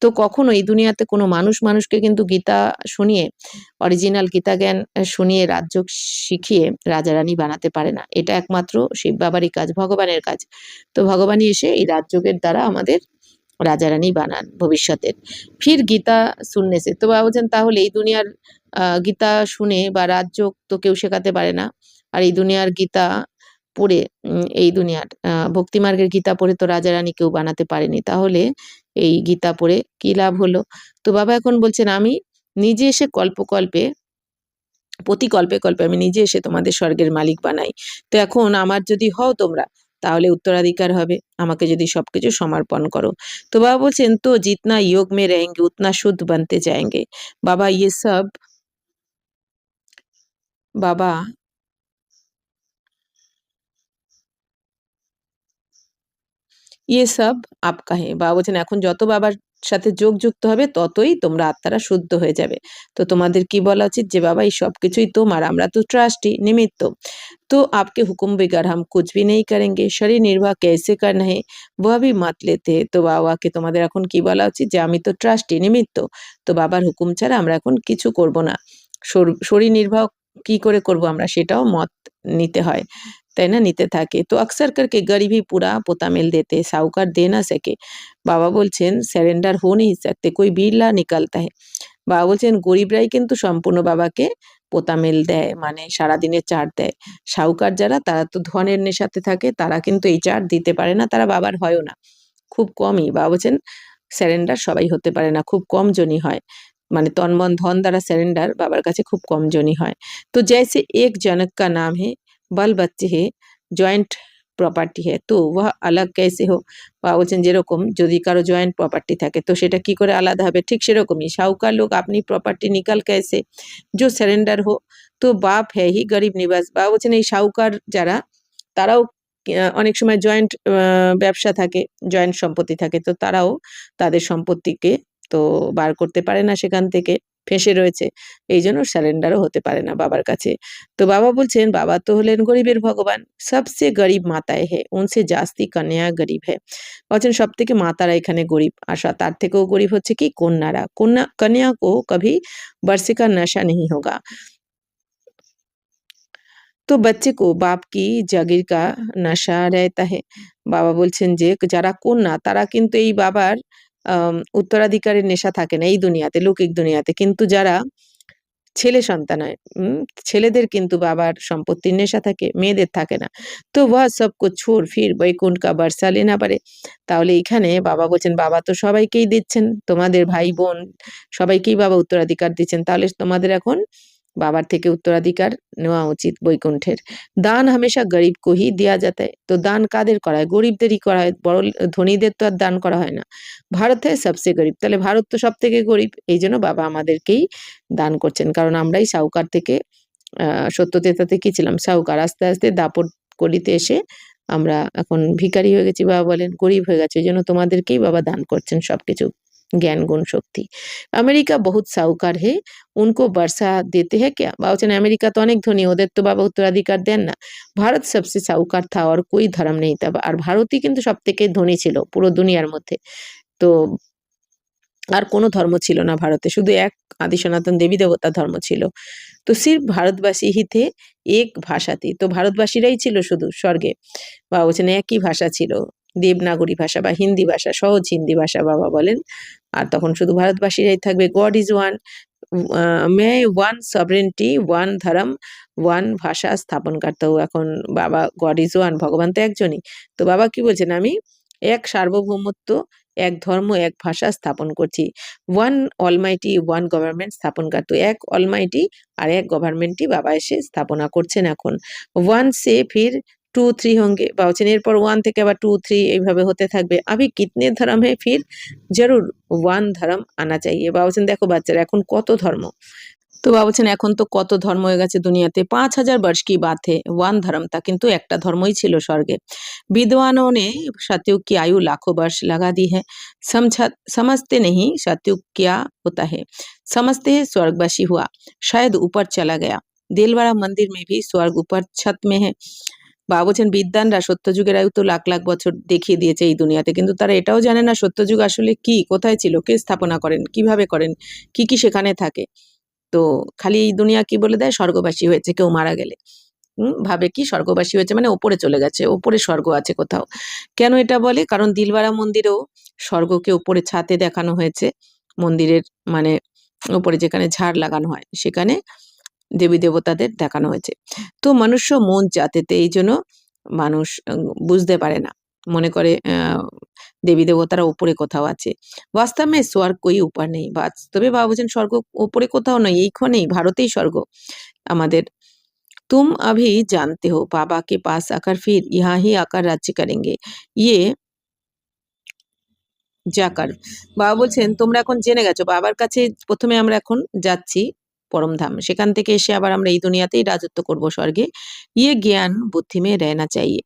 তো কখনো এই দুনিয়াতে কোনো মানুষকে কিন্তু গীতা শুনিয়ে, অরিজিনাল গীতা জ্ঞান শুনিয়ে, রাজ্য শিখিয়ে রাজা রানী বানাতে পারে না। এটা একমাত্র শিব বাবারই কাজ, ভগবানের কাজ। তো ভগবানই এসে এই রাজযোগের দ্বারা আমাদের রাজা রানী বানান ভবিষ্যতের। ফির গীতা শুননে সে, তো বাবা বলছেন তাহলে এই দুনিয়ার গীতা শুনে বা রাজযোগ তো কেউ শেখাতে পারে না, আর এই দুনিয়ার গীতা পড়ে এই দুনিয়ার ভক্তিমার্গের গীতা পড়ে তো রাজা রানী কেউ বানাতে পারেনি, তাহলে এই গীতা পড়ে কি লাভ হলো। তো বাবা এখন বলছেন আমি নিজে এসে প্রতি কল্পে কল্পে আমি নিজে এসে তোমাদের স্বর্গের মালিক বানাই। তো এখন আমার যদি হও তোমরা, তাহলে উত্তরাধিকার হবে, আমাকে যদি সবকিছু সমর্পণ করো। তো বাবা বলছেন তো জিতনা योग में रहेंगे उतना शुद्ध बनते जाएंगे। बाबा ये सब बाबा ইয়ে সব আপকা হে। বাবা বলছেন এখন যত বাবার সাথে যোগ যুক্ত হবে ততই তোমরা আত্মারা শুদ্ধ হয়ে যাবে। তো তোমাদের কি বলা উচিত যে বাবা এই সব কিছুই তোমার, আমরা তো ট্রাস্টি, নিমিত্ত। तो आपके हुक्म बगैर हम कुछ भी नहीं करेंगे, शरीर निर्वाह कैसे करना है वह भी मत लेते। তো বাবাকে তোমাদের এখন কি বলা উচিত যে আমি তো ট্রাস্টি, নিমিত্ত, তো বাবার হুকুম ছাড়া আমরা এখন কিছু করব না। শরীর নির্বাহ কি করে করব আমরা সেটাও মত নিতে হয়, তাই না, নিতে থাকে। তো अक्सर करके गरीब ही पूरा पोता मिल देते, साहूकार दे ना सके। বাবা বলছেন স্যারেন্ডার हो नहीं सकते, कोई बिरला निकलता है। বাবা বলছেন গরিবরাই কিন্তু সম্পূর্ণ বাবাকে পোতামেল দেয়, মানে সারাদিনের চাট দেয়। সাহুকার যারা, তারা তো ধনের নেশাতে থাকে, তারা কিন্তু এই চাট দিতে পারে না, তারা বাবার হয়ও না, খুব কমই। বাবা বলছেন স্যারেন্ডার সবাই হতে পারে না, খুব কম জনই হয়, মানে তন মন ধন দ্বারা স্যারেন্ডার বাবার কাছে খুব কম জনই হয়। তো जैसे एक जनक का नाम है, बाल बच्चे है, जॉइंट প্রপার্টি है, तो वह अलग कैसे हो। বাবা বলছেন যেরকম যদি কারো জয়েন্ট প্রপার্টি থাকে তো সেটা কি করে আলাদা হবে, ঠিক সেরকমই শাহুকার লোক আপনি প্রপার্টি নিকাল कैसे जो सरेंडर हो, তো বাপ হ্যাঁ হি গরিব নিবাস। বাবা বলছেন এই শাহুকার যারা, তারাও অনেক সময় জয়েন্ট ব্যবসা থাকে, জয়েন্ট সম্পত্তি থাকে, তো তারাও তাদের সম্পত্তিকে তো বার করতে পারে না, সেখান থেকে ফেঁসে রয়েছে, এই জন্য স্যারেন্ডারও হতে পারে না বাবার কাছে। তো বাবা বলছেন বাবা তো হলেন গরিবের ভগবান, সবসে গরিব মাতায় হে উনসে জাস্তি কন্যা গরিব হে। বলছেন সব থেকে মাতারা এখানে গরিব, আশা তার থেকেও গরিব হচ্ছে কি কন্যারা। কন্যা কো কভি बरसे का नशा नहीं होगा, তো बच्चे को बाप की जागीर का नशा रहता है। বাবা বলছেন যে যারা কন্যা তারা কিন্তু এই বাবার উত্তরাধিকারের নেশা থাকে না এই দুনিয়াতে, লৌকিক দুনিয়াতে, কিন্তু যারা ছেলে সন্তান হয়, ছেলেদের কিন্তু বাবার সম্পত্তির নেশা থাকে, মেয়েদের থাকে না। তো ওয়া সবকো ছোড় ফির বৈকুণ্ঠ কা বর্ষা লেনা পারে। তাহলে এখানে বাবা বলছেন বাবা তো সবাইকেই দিচ্ছেন, তোমাদের ভাই বোন সবাইকেই বাবা উত্তরাধিকার দিচ্ছেন, তাহলে তোমাদের এখন বাবার থেকে উত্তরাধিকার নেওয়া উচিত বৈকুণ্ঠের। দান হামেশা গরিব কো হি দেয়া যাতা है, তো দান কাদের করা হয়, গরিবদেরই করা হয়, বড় ধনীদের তো আর দান করা হয় না। ভারত হ্যায় সবসে গরিব, তাহলে ভারত তো সব থেকে গরিব, এই জন্য বাবা আমাদেরকেই দান করছেন, কারণ আমরাই সাহুকার থেকে সত্যতেতাতে কি ছিলাম, সাহুকার, আস্তে আস্তে দাপট কলিতে এসে আমরা এখন ভিখারি হয়ে গেছি, বাবা বলেন গরিব হয়ে গেছে, এই জন্য তোমাদেরকেই বাবা দান করছেন সবকিছু। জ্ঞান গুণ শক্তি। আমেরিকা বহুত সাহুকার হে, উनको বর্ষা देते हैं क्या? বাবা বলছেন আমেরিকা তো অনেক ধনী, ওদের তো বাবা উত্তরাধিকার দেন না। ভারত সবসে সাহুকার থা और कोई धर्म नहीं था। আর ভারতই কিন্তু সবথেকে ধনী ছিল পুরো দুনিয়ার মধ্যে। তো আর কোনো ধর্ম ছিল না ভারতে, শুধু এক আদি সনাতন দেবী দেবতা ধর্ম ছিল। তো সির্ফ ভারতবাসী হি থে এক ভাষাতে, তো ভারতবাসীরাই ছিল শুধু স্বর্গে। বাবা বলছেন একই ভাষা ছিল, দেবনাগরী ভাষা বা হিন্দি ভাষা, সহজ হিন্দি ভাষা বাবা বলেন। আর তখন শুধু ভারতবাসীরাই থাকবে। God is one, May one sovereignty, one ধর্ম, ওয়ান ভাষা স্থাপন করতে। এখন বাবা গড ইজ ওয়ান, ভগবান তো একজনই। তো বাবা কি বলছেন, আমি এক সার্বভৌমত্ব, এক ধর্ম, এক ভাষা স্থাপন করছি। ওয়ান অলমাইটি, ওয়ান গভর্নমেন্ট স্থাপন করতো। এক অলমাইটি আর এক গভর্নমেন্টই বাবা এসে স্থাপনা করছেন এখন। ওয়ান সে ফির টু থ্রি হোঙ্গে, বা বলছেন এরপর ওয়ান থেকে আবার টু থ্রি এইভাবে হতে থাকবে। আভি কিতনে ধর্ম হে ফির জরুর ওয়ান ধর্ম আনা চাইয়ে। বা বলছেন দেখো বাচ্চারা এখন কত ধর্ম। তো বাবা বলছেন এখন তো কত ধর্ম হয়ে গেছে দুনিয়াতে, 5,000 वर्ष की बात है, ওয়ান ধর্ম তা কিন্তু একটা ধর্মই ছিল স্বর্গে। विद्वानों ने सतयुग की आयु लाखों वर्ष लगा दी है। समझा समझते नहीं सतयुग क्या होता है, समझते हैं स्वर्गवासी हुआ, शायद ऊपर चला गया। दिलवाड़ा मंदिर में भी स्वर्ग ऊपर छत में है। বাবা বলছেন বিদ্বানরা সত্যযুগের আয়ু তো লাখ লাখ বছর দেখিয়ে দিয়েছে এই দুনিয়াতে, কিন্তু তারা এটাও জানে না সত্যযুগ আসলে কি, কোথায় ছিল, কে স্থাপনা করেন, কিভাবে করেন, কি কি সেখানে থাকে। তো খালি এই দুনিয়া কি বলে দেয়, স্বর্গবাসী হয়েছে কেউ মারা গেলে। ভাবে কি স্বর্গবাসী হয়েছে মানে ওপরে চলে গেছে, ওপরে স্বর্গ আছে কোথাও। কেন এটা বলে, কারণ দিলবাড়া মন্দিরেও স্বর্গকে উপরে ছাতে দেখানো হয়েছে। মন্দিরের মানে উপরে যেখানে ঝাড় লাগানো হয় সেখানে দেবী দেবতাদের দেখানো হয়েছে। তো মনুষ্য মন জাতেতে, এই জন্য মানুষ বুঝতে পারে না, মনে করে দেবী দেবতারা উপরে কোথাও আছে। বাস্তবে স্বর্গ কই উপর নেই, বাস্তবে বাবা বলছেন স্বর্গ উপরে কোথাও নেই, এইখানেই ভারতেই স্বর্গ আমাদের। तुम अभी जानते हो बाबा के पास आकर फिर यहाँ ही आकर राज्य करेंगे, ये जाकर। বাবা বলছেন তোমরা এখন জেনে গেছো বাবার কাছে প্রথমে আমরা এখন যাচ্ছি পরমধাম, সেখান থেকে এসে আবার আমরা এই দুনিয়াতেই রাজত্ব করব স্বর্গে। ये ज्ञान बुद्धि में रहना चाहिए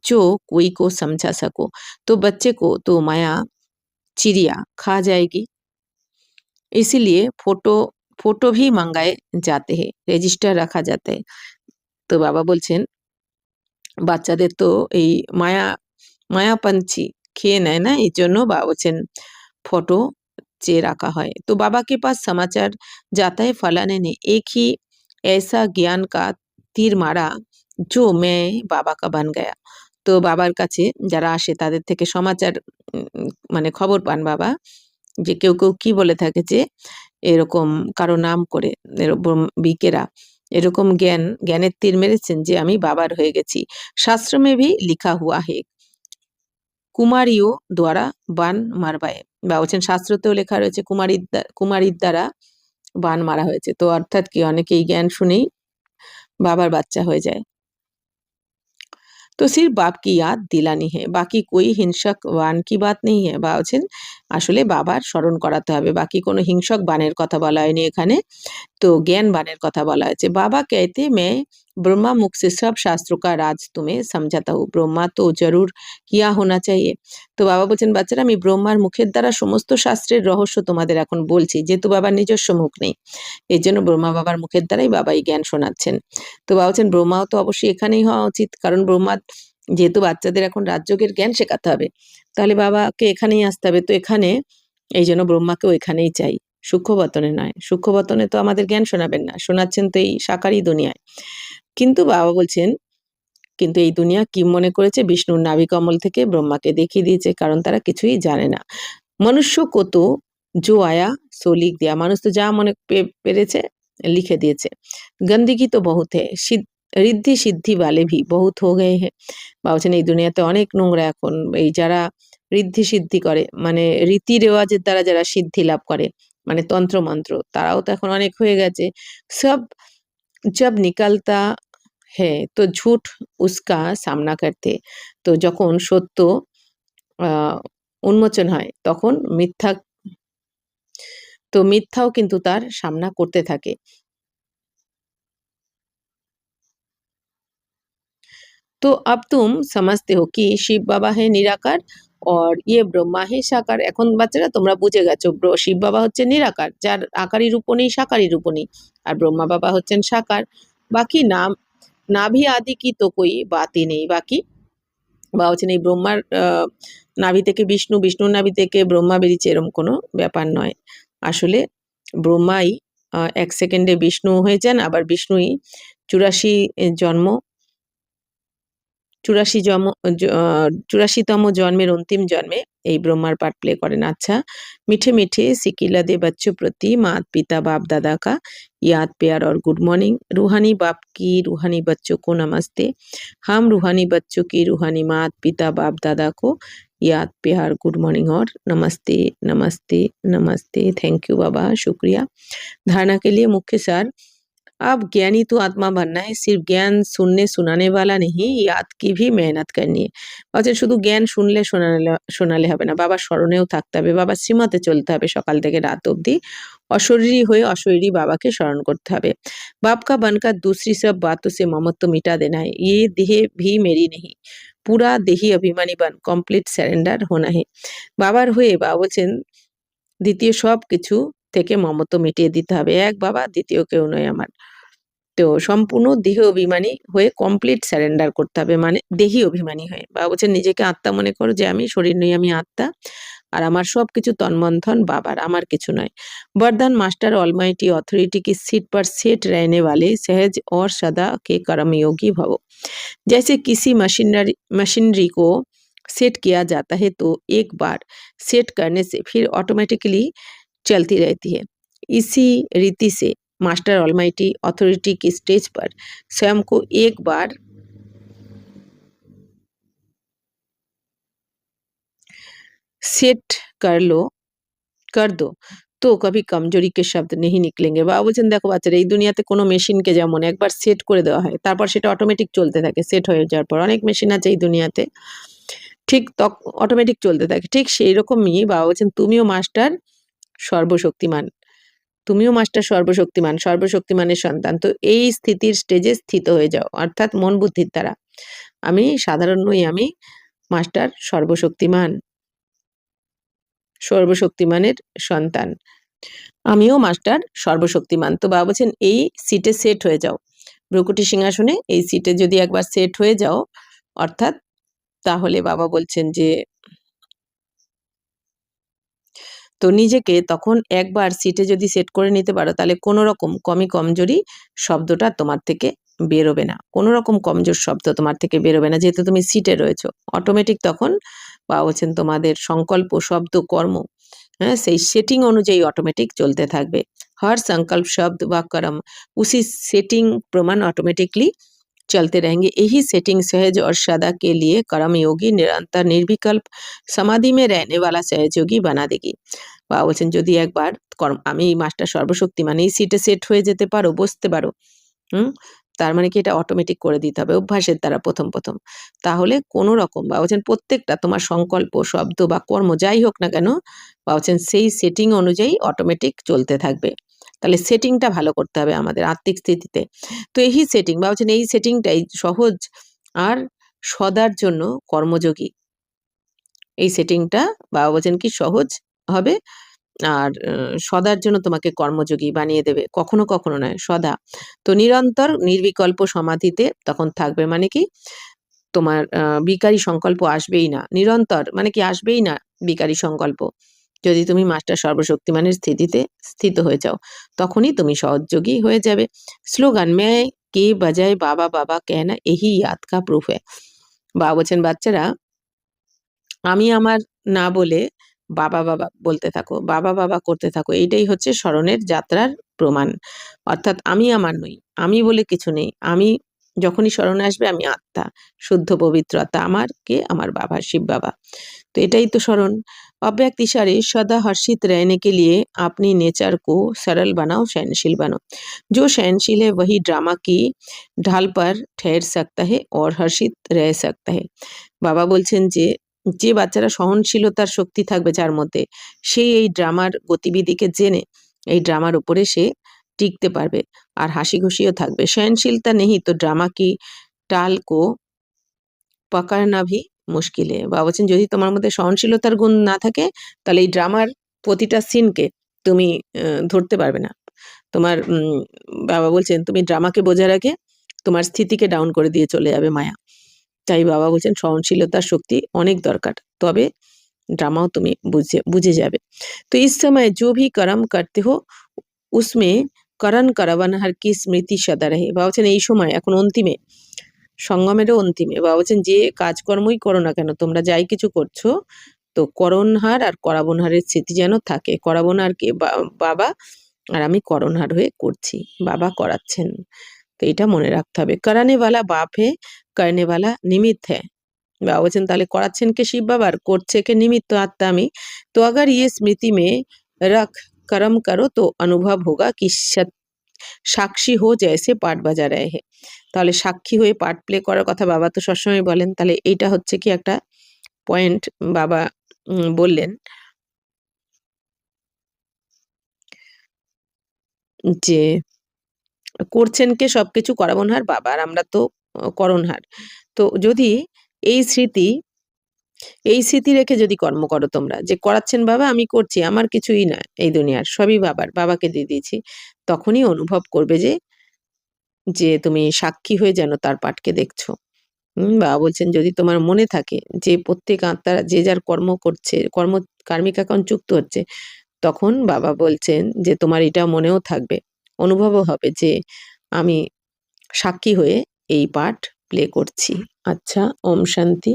जो कोई को समझा सको। तो बच्चे को तो माया चिड़िया खा जाएगी, इसीलिए फोटो फोटो भी मंगाए जाते हैं, रजिस्टर रखा जाता है। তো বাবা বলছেন বাচ্চাদের তো এই মায়াপাঞ্ছি খেয়ে নেয় না, এই জন্য বাবা বলছেন ফটো চেয়ে রাখা হয়। তো बाबा के पास समाचार जाता है फलाने ने एक ही ऐसा ज्ञान का तीर मारा जो मैं बाबा का बन गया। তো বাবার কাছে যারা আসে তাদের থেকে সমাচার মানে খবর পান বাবা, যে কেউ কেউ কি বলে থাকে যে এরকম কারো নাম করে এরকম বিকেরা এরকম জ্ঞানের তীর মেরেছেন যে আমি বাবার হয়ে গেছি। শাস্ত্র মে ভি লিখা হুয়া হে কুমারীও দ্বারা বান মারবায়ে। বা বলছেন শাস্ত্রতেও লেখা রয়েছে কুমারীর দ্বারা বান মারা হয়েছে। তো অর্থাৎ কি অনেকে এই জ্ঞান শুনেই বাবার বাচ্চা হয়ে যায়। तो सिर्फ बाप की याद दिलानी है, बाकी कोई हिंसक बान की बात नहीं है। বা বলছেন আসলে বাবার স্মরণ করাতে হবে, বাকি কোনো হিংসক বানের কথা বলা হয়নি এখানে। तो ज्ञान बाনের কথা বলা হয়েছে। बाबा कहते मैं ब्रह्मा मुख से सब शास्त्रों का राज तुम्हें समझाता हूँ, ब्रह्मा तो जरूर किया होना चाहिए। তো বাবা বলছেন বাচ্চারা আমি ব্রহ্মার মুখের দ্বারা সমস্ত শাস্ত্রের রহস্য তোমাদের এখন বলছি, যেহেতু বাবার নিজস্ব মুখ নেই এই জন্য ব্রহ্মা বাবার মুখের দ্বারাই বাবা এই জ্ঞান শোনাচ্ছেন। তো বাবা বলছেন ব্রহ্মাও তো অবশ্যই এখানেই হওয়া উচিত, কারণ ব্রহ্মা যেহেতু বাচ্চাদের এখন রাজযোগের জ্ঞান শেখাতে হবে, তাহলে বাবাকে এখানেই আসতে হবে। তো এখানে এই জন্য ব্রহ্মাকেও এখানেই চাই, সূক্ষ্মবতনে নয়। সূক্ষ্মবতনে তো আমাদের জ্ঞান শোনাবেন না, শোনাচ্ছেন তো এই সাকারি দুনিয়ায়। কিন্তু বাবা বলছেন কিন্তু এই দুনিয়া কি মনে করেছে বিষ্ণুর নাভিকমল থেকে ব্রহ্মাকে দেখিয়ে দিয়েছে, কারণ তারা কিছুই জানে না। মনুষ্য কত জো আয়া সো লিখ দিয়া, মানুষ তো যা মনে পেরেছে লিখে দিয়েছে। গন্দিগি তো বহুত হে, ঋদ্ধি সিদ্ধি বালে ভি বহুত হো গয়ে হে। বা বলছেন এই দুনিয়াতে অনেক নোংরা এখন, এই যারা ঋদ্ধি সিদ্ধি করে মানে রীতি রেওয়াজের দ্বারা যারা সিদ্ধি লাভ করে মানে তন্ত্র মন্ত্র, তারাও তো এখন অনেক হয়ে গেছে। সব জব নিকালতা হ্যাঁ তো ঝুট উসকা সামনা করতে, তো যখন সত্য উন্মোচন হয় তখন মিথ্যাও কিন্তু তার সামনা করতে থাকে। तो अब तुम समझते हो कि शिव बाबा है निराकार और ये ब्रह्मा ही সাকার। এখন বাচ্চারা তোমরা বুঝে গেছো, শিব বাবা হচ্ছে নিরাকার, যার আকারী রূপও নেই সাকারী রূপও নেই, আর ব্রহ্মা বাবা হচ্ছেন সাকার। বাকি নাম নাভি আদি কি তো কই বাতই নেই বাকি, বা হচ্ছেন এই ব্রহ্মার নাভি থেকে বিষ্ণু, বিষ্ণুর নাভি থেকে ব্রহ্মা বেরিয়েছে, এরকম কোনো ব্যাপার নয়। আসলে ব্রহ্মাই ১ সেকেন্ডে বিষ্ণু হয়ে যান, আবার বিষ্ণুই ৮৪ জন্ম ৮৪তম জন্মের অন্তিম জন্মে এই ব্রহ্মার পার্ট প্লে করেন। আচ্ছা, मीठे मीठे सिकिला दे बच्चों प्रति मात पिता बाप दादा का याद प्यार और गुड मॉर्निंग। रूहानी बाप की रूहानी बच्चों को नमस्ते। हम रूहानी बच्चों की रूहानी मात पिता बाप दादा को याद प्यार गुड मॉर्निंग और नमस्ते नमस्ते नमस्ते। थैंक यू बाबा, शुक्रिया। धारणा के लिए मुख्य सार, अब ज्ञानी तो आत्मा बनना है, सिर्फ ज्ञान सुनने सुनाने वाला नहीं, याद की भी मेहनत करनी है। বলছেন শুধু জ্ঞান শুনলে শোনালে হবে না, বাবার স্মরণেও থাকতে হবে, বাবার শ্রীমতে চলতে হবে সকাল থেকে রাত অবধি, অশরীরী হয়ে অশরীরী বাবাকে স্মরণ করতে হবে। बाप का बनकर दूसरी सब बातों से ममत्व मिटा देना है, ये देह भी मेरी नहीं, पूरा देही अभिमानी बन কমপ্লিট স্যারেন্ডার হোনা হে। বাবার হয়ে বাবা বলছেন দ্বিতীয় সব কিছু থেকে মমত্ব মিটিয়ে দিতে হবে, এক বাবা দ্বিতীয় কেউ নয় আমার। তো সম্পূর্ণ দেহ অভিমানী হয়ে কমপ্লিট স্যারেন্ডার করতে হবে, মানে দেহি অভিমানী হয়ে। বাবা বলছেন নিজেকে আত্মা মনে করো, যে আমি শরীর নই, আমি আত্মা, আর আমার সবকিছু তন্মন্থন বাবার, আমার কিছু নয়। वरदान मास्टर ऑलमाइटी अथॉरिटी की सीट पर सेट रहने वाले सहज और सदा के कर्मयोगी भवो। जैसे किसी मशीनरी को सेट किया जाता है तो एक बार सेट करने से फिर ऑटोमेटिकली चलती रहती है, इसी रीति से मास्टर ऑलमाइटी अथॉरिटी की स्टेज पर स्वयं को एक बार सेट कर दो তো কবি কমজোরি শব্দ नहीं निकलेंगे। বাবা বলছেন দেখো বাচ্চারা, এই দুনিয়াতে কোনো মেশিনকে যেমন একবার সেট করে দেওয়া হয়, তারপর সেটা অটোমেটিক চলতে থাকে, সেট হয়ে যাওয়ার পর অনেক মেশিন আছে এই দুনিয়াতে, ঠিক অটোমেটিক চলতে থাকে, ঠিক সেই রকমই বাবা বলছেন তুমিও মাস্টার সর্বশক্তিমান, তুমিও মাস্টার সর্বশক্তিমান, সর্বশক্তিমানের সন্তান। তো এই স্থিতির স্টেজে স্থিত হয়ে যাও, অর্থাৎ মন বুদ্ধির দ্বারা। আমি সাধারণ নই, আমি মাস্টার সর্বশক্তিমান, সর্বশক্তিমানের সন্তান, আমিও মাস্টার সর্বশক্তিমান। তো বাবা বলছেন এই সিটে সেট হয়ে যাও, ভ্রুকুটি সিংহাসনে এই সিটে যদি একবার সেট হয়ে যাও, অর্থাৎ তাহলে বাবা বলছেন যে তো নিজেকে তখন একবার সিটে যদি সেট করে নিতে পারো, তাহলে কোনো রকম কমজোরি শব্দটা তোমার থেকে বেরোবে না, কোনো রকম কমজোর শব্দ তোমার থেকে বেরোবে না, যেহেতু তুমি সিটে রয়েছো। অটোমেটিক তখন বাবা বলছেন তোমাদের সংকল্প শব্দ কর্ম, হ্যাঁ, সেই সেটিং অনুযায়ী অটোমেটিক চলতে থাকবে। हर संकल्प शब्द व कर्म उसी सेटिंग प्रमाण ऑटोमेटिकली चलते रहेंगे। यही सेटिंग सहज और सदा के लिए कर्मयोगी निरंतर निर्विकल्प समाधि में रहने वाला सहयोगी बना देगी। বাবা বলছেন যদি একবার আমি মাস্টার সর্বশক্তিমান এই সিটে সেট হয়ে যেতে পারো, বসতে পারো, তার মানে কি এটা অটোমেটিক করে দিতে হবে অভ্যাসের দ্বারা প্রথম প্রথম, তাহলে কোনো রকম বাবা বলছেন প্রত্যেকটা তোমার সংকল্প শব্দ বা কর্ম যাই হোক না কেন, বাবা বলছেন সেই সেটিং অনুযায়ী অটোমেটিক চলতে থাকবে। তাহলে সেটিংটা ভালো করতে হবে আমাদের আত্মিক স্থিতিতে। তো এই সেটিং বাবা বলছেন এই সেটিংটাই সহজ আর সদার জন্য কর্মযোগী, এই সেটিংটা বাবা বলছেন কি সহজ হবে আর সদার জন্য তোমাকে কর্মযোগী বানিয়ে দেবে, কখনো কখনো নয়, সদা। তো নিরন্তর নির্বিকল্প সমাধিতে তখন থাকবে, মানে কি তোমার বিকারী সংকল্প আসবেই না, নিরন্তর মানে কি আসবেই না বিকারী সংকল্প, যদি তুমি মাস্টার সর্বশক্তিমানের স্থিতিতে স্থিত হয়ে যাও, তখনই তুমি সহযোগী হয়ে যাবে। স্লোগান मैं के बजाय बाबा बाबा कहना यही याद का प्रूफ है। বাবা বলছেন বাচ্চারা আমি আমার না বলে বাবা বাবা বলতে থাকো, বাবা বাবা করতে থাকো, এইটাই হচ্ছে স্মরণের যাত্রার প্রমাণ। অর্থাৎ আমি আমার নই, আমি বলে কিছু নেই, আমি যখনই স্মরণে আসবে আমি আত্মা, শুদ্ধ পবিত্র আত্মা, আমার কে আমার বাবা শিব বাবা। तो এটাই তো স্মরণ। अव्यक्त इशारे सदा हर्षित रहने के लिए अपनी नेचर को सरल बनाओ, सहनशील बनो। जो सहनशील है वही ड्रामा की ढाल पर ठहर सकता है और हर्षित रह सकता है। বাবা বলছেন যে বাচ্চারা সহনশীলতার শক্তি থাকবে যার মধ্যে, সেই এই ড্রামার গতিবিধিকে জেনে এই ড্রামার উপরে সে টিকতে পারবে আর হাসি খুশিও থাকবে। सहनशीलता नहीं तो ड्रामा की टाल को पकड़ना भी মুশকিলে। বাবা বলছেন যদি তোমার মধ্যে সহনশীলতার গুণ না থাকে তাহলে এই ড্রামার প্রতিটা সিনকে তুমি ধরতে পারবে না। তোমার বাবা বলছেন তুমি ড্রামাকে বোঝার আগে তোমার স্থিতিকে ডাউন করে দিয়ে চলে যাবে মায়া। তাই বাবা বলছেন সহনশীলতার শক্তি অনেক দরকার। তবে ड्रामा तुम्हें बुझे जाए। तो इस समय जो भी कर्म करते हो उसमें करण करवानहार की स्मृति सदा रहे। बाबा বলছেন এই সময় এখন অন্তিমে সঙ্গমেরও অন্তিমে বাবা বলছেন যে কাজকর্মই করো না কেন তোমরা যাই কিছু করছো তো করণহার আর করাবনহারের স্মৃতি যেন থাকে। করাবনহার কে বাবা আর আমি করণহার হয়ে করছি, বাবা করাচ্ছেন। তো এটা মনে রাখতে হবে। कराने वाला बाप है, करने वाला निमित्त है। बाबा বলছেন তাহলে করাচ্ছেন কে শিব বাবা আর করছে কে নিমিত্ত আত্মা আমি। तो अगर ये स्मृति में रख कर्म करो तो अनुभव होगा कि সাক্ষী হো জैसे পাঠ বাজা रहे हैं। তাহলে সাক্ষী হয়ে পাঠ প্লে করার কথা বাবা তো সবসময় বলেন। তাহলে এইটা হচ্ছে কি একটা পয়েন্ট বাবা বললেন যে করছেন কে সবকিছু করাবনহার বাবা আর আমরা তো করণহার। তো যদি এই স্মৃতি রেখে যদি কর্ম করো তোমরা যে করাচ্ছেন বাবা আমি করছি আমার কিছুই না এই দুনিয়ার সবই বাবার, বাবাকে দিয়ে দিয়েছি, তখনই অনুভব করবে যে তুমি সাক্ষী হয়ে যেন তার পাঠকে দেখছো। বাবা বলছেন যদি তোমার মনে থাকে যে প্রত্যেক আত্মারা যে যার কর্ম করছে, কার্মিক এখন যুক্ত হচ্ছে, তখন বাবা বলছেন যে তোমার এটা মনেও থাকবে, অনুভবও হবে যে আমি সাক্ষী হয়ে এই পাঠ প্লে করছি। আচ্ছা, ওম শান্তি।